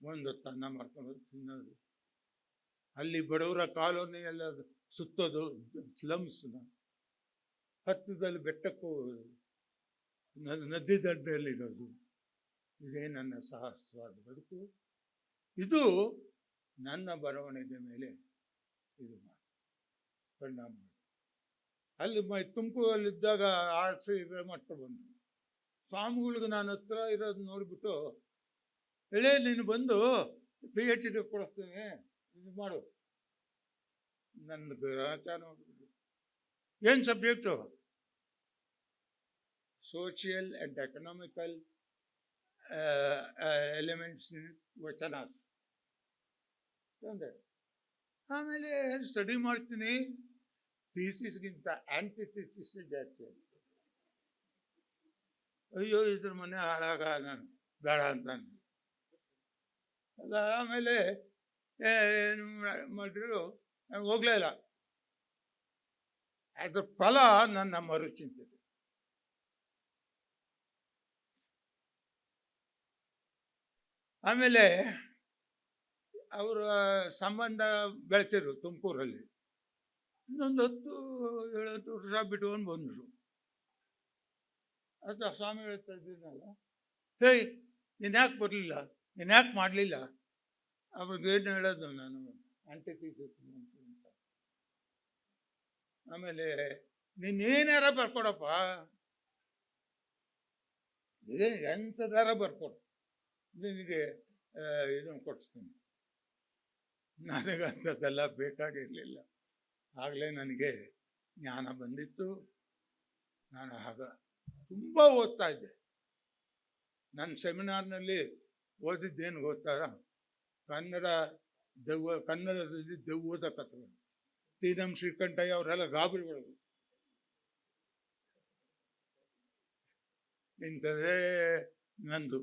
ಒಂದು ಅನ್ನ ಮಾಡ್ಕೊಂಡು ತಿನ್ನೋದು, ಅಲ್ಲಿ ಬಡವರ ಕಾಲೋನಿ ಎಲ್ಲ ಸುತ್ತೋದು, ಸ್ಲಮ್ಸ್ನ ಹತ್ತದಲ್ಲಿ ಬೆಟ್ಟಕ್ಕೂ ನದಿ ದಂಡೆಯಲ್ಲಿರೋದು, ಇದೇ ನನ್ನ ಸಾಹಸವಾದ ಬದುಕು. ಇದು ನನ್ನ ಬರವಣಿಗೆ ಮೇಲೆ ಇದು ಪರಿಣಾಮ. ಅಲ್ಲಿ ತುಮಕೂರಲ್ಲಿದ್ದಾಗ ಆರ್ಟ್ಸ್ ಇರೋ ಮಟ್ಟ ಬಂದು ಸ್ವಾಮಿಗಳಿಗೆ ನಾನು ಹತ್ರ ಇರೋದು ನೋಡಿಬಿಟ್ಟು, ಎಳೆ ನೀನು ಬಂದು PhD ಕೊಡಿಸ್ತೀನಿ, ಇದು ಮಾಡು. ನನ್ನ ಗ್ರಹಚಾರ ನೋಡ್ಬಿಟ್ಟು, ಏನು subject? Social and economical elements in vachanas ತಂದೆ. ಆಮೇಲೆ ಸ್ಟಡಿ ಮಾಡ್ತೀನಿ, ಥೀಸಿಸ್ಗಿಂತ ಆ್ಯಂಟಿಥೀಸಿಸ್ ಜಾಸ್ತಿ ಆಯ್ತು. ಅಯ್ಯೋ ಇದ್ರ ಮನೆ ಹಾಳಾಗ ನಾನು ಬೇಡ ಅಂತ. ಅಲ್ಲ ಆಮೇಲೆ ಏನು ಮಾಡಿದ್ರು ನಾನು ಹೋಗಲೇ ಇಲ್ಲ. ಅದ್ರ ಫಲ ನನ್ನ ಮರುಚಿಂತೆ. ಆಮೇಲೆ ಅವರ ಸಂಬಂಧ ಬೆಳೆಸಿದ್ರು ತುಮಕೂರಲ್ಲಿ. ಇನ್ನೊಂದು 10-7 ವರ್ಷ ಬಿಟ್ಕೊಂಡು ಬಂದರು. ಅದು ಸ್ವಾಮಿ ಹೇಳ್ತಾ ಇದ್ದೀನಲ್ಲ, ಹೇಯ್ ನೀನು ಯಾಕೆ ಬರಲಿಲ್ಲ, ನೀನು ಯಾಕೆ ಮಾಡಲಿಲ್ಲ? ಅವ್ರಿಗೆ ಏನು ಹೇಳೋದು ನಾನು, ಆಂಟಿಥೀಸಿಸ್ ಅಂತ. ಆಮೇಲೆ ನೀನೇನಾರ ಬರ್ಕೊಡಪ್ಪ, ಎಂಥದಾರ ಬರ್ಕೊಡು, ನಿನಗೆ ಇದನ್ನು ಕೊಡಿಸ್ತೀನಿ. ನನಗಂಥದ್ದೆಲ್ಲ ಬೇಕಾಗಿರಲಿಲ್ಲ. ಆಗಲೇ ನನಗೆ ಜ್ಞಾನ ಬಂದಿತ್ತು. ನಾನು ಆಗ ತುಂಬ ಓದ್ತಾ ಇದ್ದೆ. ನನ್ನ ಸೆಮಿನಾರ್ನಲ್ಲಿ ಓದಿದ್ದೇನು ಗೊತ್ತಾ? ಕನ್ನಡದಲ್ಲಿ ದೆವ್ವದ ಕಥೆಗಳು. ತೀನಂ ಶ್ರೀಕಂಠಯ್ಯ ಅವರೆಲ್ಲ ಗಾಬರಿಗಳು. ಇಂಥದ್ದೇ ನಂದು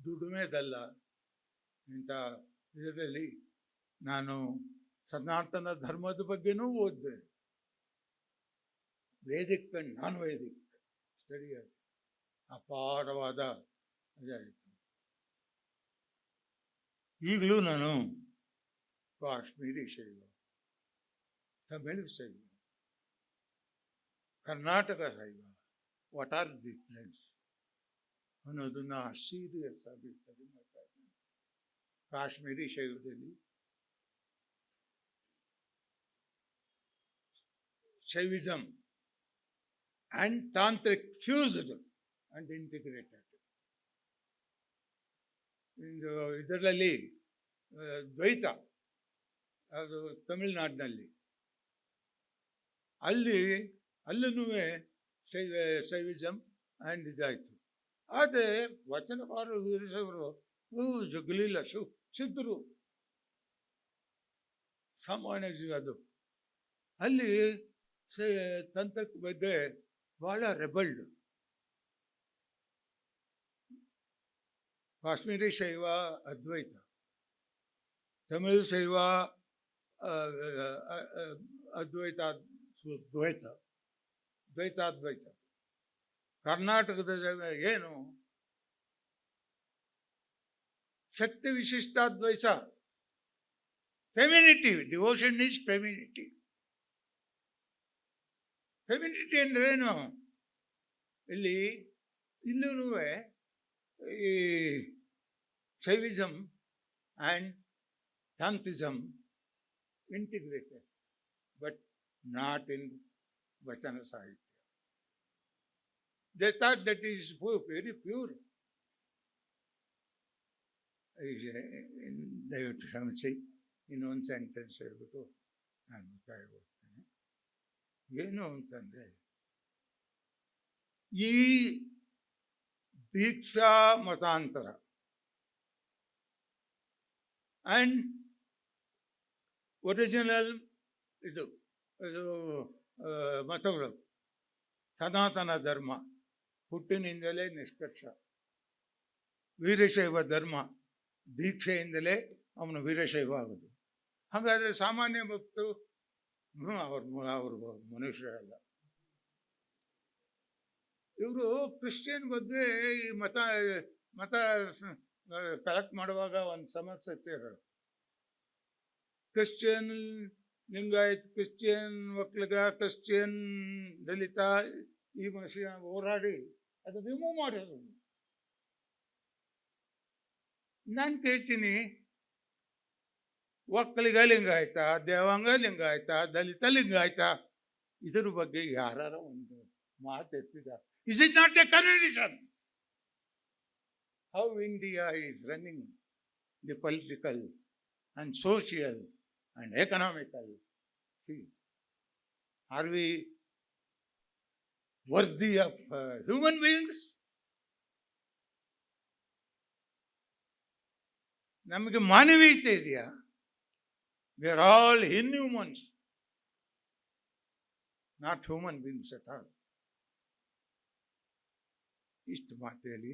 ದುಡಿಮೆದಲ್ಲ. ಇಂಥ ಇದರಲ್ಲಿ ನಾನು ಸನಾತನ ಧರ್ಮದ ಬಗ್ಗೆನೂ ಓದಿದೆ. Vedic and non Vedic study ಅಪಾರವಾದ ಇದಾಯಿತು. ಈಗಲೂ ನಾನು ಕಾಶ್ಮೀರಿ ಶೈವ, ತಮಿಳು ಶೈವ, ಕರ್ನಾಟಕ ಶೈವ, ವಾಟ್ ಆರ್ ದಿ ಡಿಫರೆನ್ಸ್ ಅನ್ನೋದನ್ನ ಸೀರಿಯಸ್ ಆಗಿ ಸ್ಟಡಿ ಮಾಡ್ತಾ ಇದ್ದೀನಿ. Kashmiri ಶೈವದಲ್ಲಿ Shaivism and tantric fused and integrated. ಇದರಲ್ಲಿ ದ್ವೈತ, ಅದು ತಮಿಳುನಾಡಿನಲ್ಲಿ, ಅಲ್ಲೂ ಶೈವಿಸಮ್ ಆ್ಯಂಡ್ ಇದಾಯಿತು. ಆದರೆ ವಚನಕಾರರು ವೀರಶೈವರು ಜಗಲಿಲ್ಲ, ಸಿದ್ಧರು ಸಾಮಾನ್ಯ ಅದು. ಅಲ್ಲಿ ತಂತ್ರಕ್ಕೆ ಬಗ್ಗೆ ಬಹಳ ರೆಬಲ್ಡ್. ಕಾಶ್ಮೀರಿ ಶೈವ ಅದ್ವೈತ, ತಮಿಳು ಶೈವ ದ್ವೈತಾದ್ವೈತ. ಕರ್ನಾಟಕದ ಏನು ಶಕ್ತಿ ವಿಶಿಷ್ಟಾದ್ವೈತ, femininity. Devotion is femininity. Femininity ಅಂದ್ರೆ ಏನು? ಇಲ್ಲೂ ಈ ಶೈವಿಸಮ್ ಆ್ಯಂಡ್ ಶಾಂತಿಸಮ್ ಇಂಟಿಗ್ರೇಟೆಡ್, ಬಟ್ ನಾಟ್ ಇನ್ ವಚನ ಸಾಹಿತ್ಯ. They thought that is very pure. ದಯವಿಟ್ಟು ಕ್ಷಮಿಸಿ, ಇನ್ನೊಂದು ಸೆಂಟೆನ್ಸ್ ಹೇಳ್ಬಿಟ್ಟು ನಾನು ಮುಕ್ತಾಯ ಹೋಗ್ತೇನೆ. ಏನು ಅಂತಂದರೆ, ಈ ದೀಕ್ಷಾ ಮತಾಂತರ ಆ್ಯಂಡ್ ಒರಿಜಿನಲ್ ಇದು ಮತಗಳು, ಸನಾತನ ಧರ್ಮ ಹುಟ್ಟಿನಿಂದಲೇ ನಿಷ್ಕರ್ಷ. ವೀರಶೈವ ಧರ್ಮ ದೀಕ್ಷೆಯಿಂದಲೇ ಅವನು ವೀರಶೈವ ಆಗೋದು. ಹಾಗಾದರೆ ಸಾಮಾನ್ಯ ಭಕ್ತರು ಅವರು ಮನುಷ್ಯರಲ್ಲ. ಇವರು ಕ್ರಿಶ್ಚಿಯನ್ ಬಗ್ಗೆ ಈ ಮತ ಕಲೆಕ್ಟ್ ಮಾಡುವಾಗ ಒಂದು ಸಮಸ್ಯೆ ಇರೋದು. Christian Lingayat, Christian Vokkaliga, Christian Dalit, ಈ ಮನುಷ್ಯ ಹೋರಾಡಿ ಅದು ರಿಮೂವ್ ಮಾಡೋದು. ನಾನು ಕೇಳ್ತೀನಿ, ಒಕ್ಕಲಿಗ ಲಿಂಗಾಯತ, ದೇವಾಂಗ ಲಿಂಗಾಯತ, ದಲಿತ ಲಿಂಗಾಯತ, ಇದರ ಬಗ್ಗೆ ಯಾರ ಒಂದು ಮಾತು ಎತ್ತಿದ? Is it not a contradiction? How India is running the political and social and economical field. Are we worthy of human beings? ನಮಗೆ ಮಾನವೀಯತೆ ಇದೆಯಾ? We are all inhumans, not human beings at all. ಇಷ್ಟು ಮಾತೇಳಿ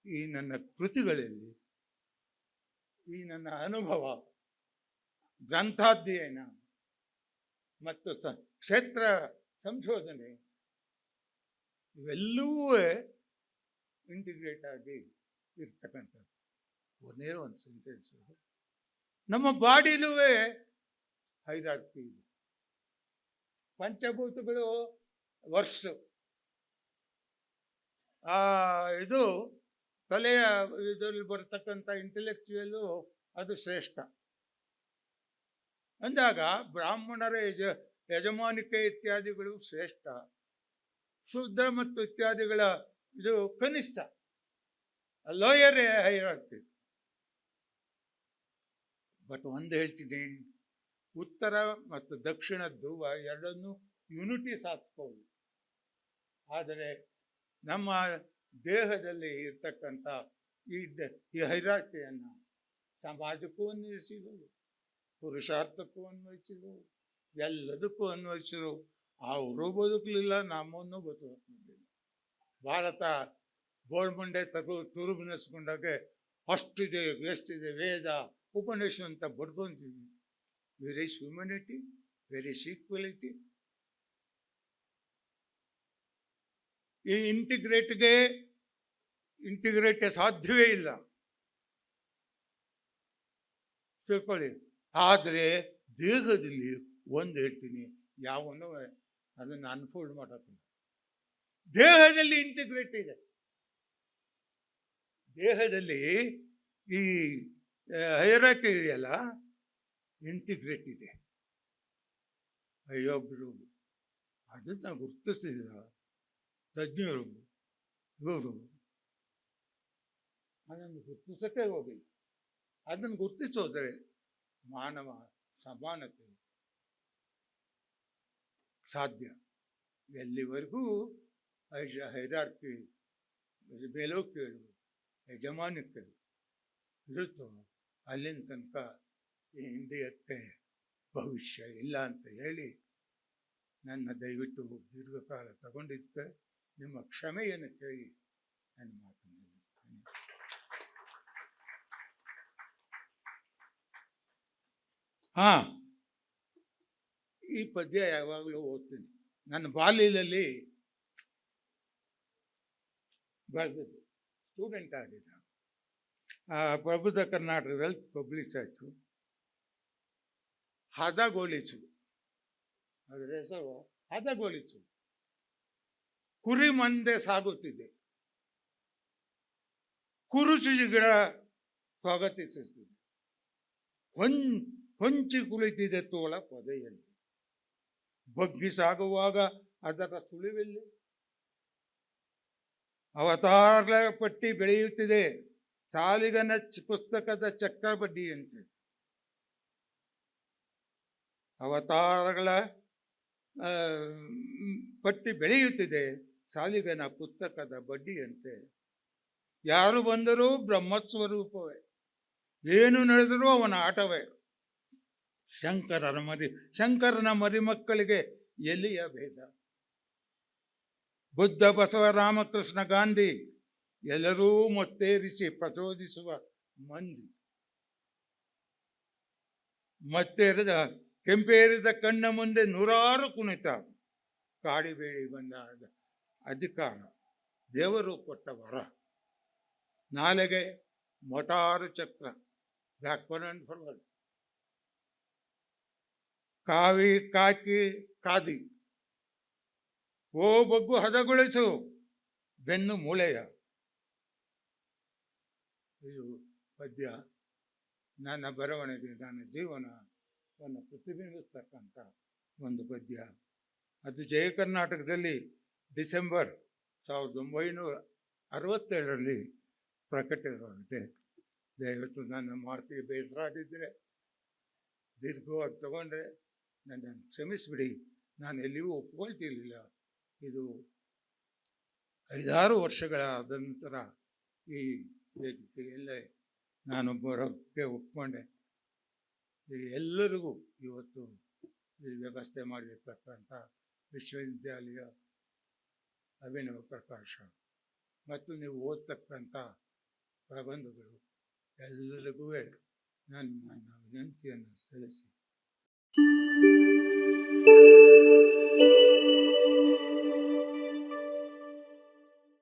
ಈ ನನ್ನ ಕೃತಿಗಳಲ್ಲಿ, ಈ ನನ್ನ ಅನುಭವ, ಗ್ರಂಥಾಧ್ಯಯನ ಮತ್ತು ಕ್ಷೇತ್ರ ಸಂಶೋಧನೆ ಇವೆಲ್ಲವೂ ಇಂಟಿಗ್ರೇಟ್ ಆಗಿ ಇರ್ತಕ್ಕಂಥದ್ದು. ಒಂದೇ ಒಂದು ಸೆಂಟೆನ್ಸ್, ನಮ್ಮ ಬಾಡಿಲೂ ಹೈರಾರ್ಕಿ ಇದೆ. ಪಂಚಭೂತಗಳು ವರ್ಷ, ಇದು ತಲೆಯ ಇದರಲ್ಲಿ ಬರ್ತಕ್ಕಂಥ ಇಂಟೆಲೆಕ್ಚುಯಲು ಅದು ಶ್ರೇಷ್ಠ ಅಂದಾಗ ಬ್ರಾಹ್ಮಣರ ಯಜಮಾನಿಕೆ ಇತ್ಯಾದಿಗಳು ಶ್ರೇಷ್ಠ, ಶೂದ್ರ ಮತ್ತು ಇತ್ಯಾದಿಗಳ ಇದು ಕನಿಷ್ಠ, ಲೋಯರ್ ಹೈರಾರ್ಕಿ. ಬಟ್ ಒಂದು ಹೇಳ್ತೀನಿ, ಉತ್ತರ ಮತ್ತು ದಕ್ಷಿಣ ಧ್ರುವ ಎರಡನ್ನೂ ಯುನಿಟಿ ಸಾಧಿಸ್ಬೋದು. ಆದರೆ ನಮ್ಮ ದೇಹದಲ್ಲಿ ಇರ್ತಕ್ಕಂಥ ಈ ಹೈರಾರ್ಕಿಯನ್ನು ಸಮಾಜಕ್ಕೂ ಅನ್ವಯಿಸಿದರು, ಪುರುಷಾರ್ಥಕ್ಕೂ ಅನ್ವಯಿಸಿದರು, ಎಲ್ಲದಕ್ಕೂ ಅನ್ವಯಿಸಿದರು. ಅವರು ಬದುಕಲಿಲ್ಲ, ನಮ್ಮನ್ನು ಬದುಕಲಿಲ್ಲ. ಭಾರತ ಗೋಳ್ಮುಂಡೆ ತುರುಬಿನಿಸ್ಕೊಂಡಾಗೆ ಅಷ್ಟಿದೆ, ಎಷ್ಟಿದೆ, ವೇದ ಉಪನಿಷತ್ ಅಂತ ಬಡ್ಕೊಂತೀವಿ. Where is humanity, where is equality? ಈ ಇಂಟಿಗ್ರೇಟ್ ಸಾಧ್ಯವೇ ಇಲ್ಲ, ತಿಳ್ಕೊಳ್ಳಿ. ಆದರೆ ದೇಹದಲ್ಲಿ ಒಂದು ಹೇಳ್ತೀನಿ, ಯಾವನು ಅದನ್ನು ಅನ್ಫೋಲ್ಡ್ ಮಾಡೋದಿಲ್ಲ. ದೇಹದಲ್ಲಿ ಇಂಟಿಗ್ರೇಟ್ ಇದೆ. ದೇಹದಲ್ಲಿ ಈ ಹೈರಾರ್ಕಿ ಇದೆಯಲ್ಲ, ಇಂಟಿಗ್ರೇಟ್ ಇದೆ. ಅಯ್ಯೊಬ್ರು ಅದನ್ನು ಗುರುತಿಸಲಿಲ್ಲ ತಜ್ಞರು, ಇವರು ಅದನ್ನು ಗುರುತಿಸೋಕ್ಕೆ ಹೋಗಿಲ್ಲ. ಅದನ್ನು ಗುರುತಿಸೋದ್ರೆ ಮಾನವ ಸಮಾನತೆ ಸಾಧ್ಯ. ಎಲ್ಲಿವರೆಗೂ ಹೈರಾರ್ಕಿ, ಮೇಲೋಕೇಳು, ಯಜಮಾನಿಕೆಗಳು ಇರುತ್ತೋ ಅಲ್ಲಿನ ತನಕ ಈ ಇಂಡಿಯಕ್ಕೆ ಭವಿಷ್ಯ ಇಲ್ಲ ಅಂತ ಹೇಳಿ ನನ್ನ ದಯವಿಟ್ಟು ದೀರ್ಘಕಾಲ ತಗೊಂಡಿದ್ದಕ್ಕೆ ನಿಮ್ಮ ಕ್ಷಮೆಯನ್ನು ಕೇಳಿ ನನ್ನ ಮಾತನ್ನು ನಿಲ್ಲಿಸ್ತೇನೆ. ಈ ಪದ್ಯ ಯಾವಾಗಲೂ ಓದ್ತೀನಿ. ನನ್ನ ಬಾಲ್ಯದಲ್ಲಿ ಬರೆದದ್ದು, ಸ್ಟೂಡೆಂಟ್ ಆಗಿದ್ದ. ಪ್ರಬುದ್ಧ ಕರ್ನಾಟಕದಲ್ಲಿ ಪಬ್ಲಿಷ್ ಆಯಿತು. ಹದಗೊಳಿಸು, ಅದರ ಹೆಸರು ಹದಗೊಳಿಸು. ಕುರಿ ಮಂದೆ ಸಾಗುತ್ತಿದೆ, ಕುರುಚಿ ಗಿಡ ಸ್ವಾಗತಿಸುತ್ತಿದೆ. ಹೊಂಚಿ ಕುಳಿತಿದೆ ತೋಳ ಪೊದೆಯಲ್ಲಿ, ಬಗ್ಗಿ ಸಾಗುವಾಗ ಅದರ ಸುಳಿವೆಲ್ಲಿ. ಅವತಾರಗಳ ಪಟ್ಟಿ ಬೆಳೆಯುತ್ತಿದೆ, ಸಾಲಿಗನ ಪುಸ್ತಕದ ಚಕ್ರ ಬಡ್ಡಿಯಂತೆ. ಅವತಾರಗಳ ಪಟ್ಟಿ ಬೆಳೆಯುತ್ತಿದೆ, ಸಾಲಿಗನ ಪುಸ್ತಕದ ಬಡ್ಡಿಯಂತೆ. ಯಾರು ಬಂದರೂ ಬ್ರಹ್ಮಸ್ವರೂಪವೇ, ಏನು ನಡೆದರೂ ಅವನ ಆಟವೇ. ಶಂಕರನ ಮರಿಮಕ್ಕಳಿಗೆ ಎಲ್ಲಿಯ ಭೇದ? ಬುದ್ಧ, ಬಸವ, ರಾಮಕೃಷ್ಣ, ಗಾಂಧಿ ಎಲ್ಲರೂ ಮತ್ತೇರಿಸಿ ಪ್ರಚೋದಿಸುವ ಮಂದಿ. ಮತ್ತೇರಿದ ಕೆಂಪೇರಿದ ಕಣ್ಣ ಮುಂದೆ ನೂರಾರು ಕುಣಿತ. ಕಾಡಿಬೇಡಿ ಬಂದ ಅಧಿಕಾರ, ದೇವರು ಕೊಟ್ಟ ವರ. ನಾಲೆಗೆ ಮೊಟಾರು ಚಕ್ರ, ಬ್ಯಾಕ್ವರ್ಡ್ ಅಂಡ್ ಫಾರ್ವರ್ಡ್. ಕಾವಿ ಕಾಕಿ ಕಾದಿ, ಓ ಬಗ್ಗು ಹದಗೊಳಿಸು ಬೆನ್ನು ಮೂಳೆಯ. ಇದು ಪದ್ಯ ನನ್ನ ಬರವಣಿಗೆ, ನನ್ನ ಜೀವನವನ್ನು ಪ್ರತಿಬಿಂಬಿಸ್ತಕ್ಕಂಥ ಒಂದು ಪದ್ಯ. ಅದು ಜಯ ಕರ್ನಾಟಕದಲ್ಲಿ ಡಿಸೆಂಬರ್ 1967 ಪ್ರಕಟವಾಗಿದೆ. ದಯವಿಟ್ಟು ನನ್ನ ಮಾತಿಗೆ ಬೇಸರ ಆಗಿದ್ದರೆ, ದೀರ್ಘವಾಗಿ ತಗೊಂಡ್ರೆ ನನ್ನನ್ನು ಕ್ಷಮಿಸಿಬಿಡಿ. ನಾನು ಎಲ್ಲಿಯೂ ಒಪ್ಕೊಳ್ತಿರ್ಲಿಲ್ಲ. ಇದು 5-6 ವರ್ಷಗಳಾದ ನಂತರ ಈ ವೇದಿಕೆಯಲ್ಲೇ ನಾನು ಬರೋಕ್ಕೆ ಒಪ್ಕೊಂಡೆ. ಎಲ್ಲರಿಗೂ ಇವತ್ತು ಈ ವ್ಯವಸ್ಥೆ ಮಾಡಿರ್ತಕ್ಕಂಥ ವಿಶ್ವವಿದ್ಯಾಲಯ, ಅಭಿನವ ಪ್ರಕಾಶ ಮತ್ತು ನೀವು ಓದ್ತಕ್ಕಂಥ ಪ್ರಬಂಧಗಳು ಎಲ್ಲರಿಗೂ ನನ್ನ ವಿನಂತಿಯನ್ನು ಸಲ್ಲಿಸಿ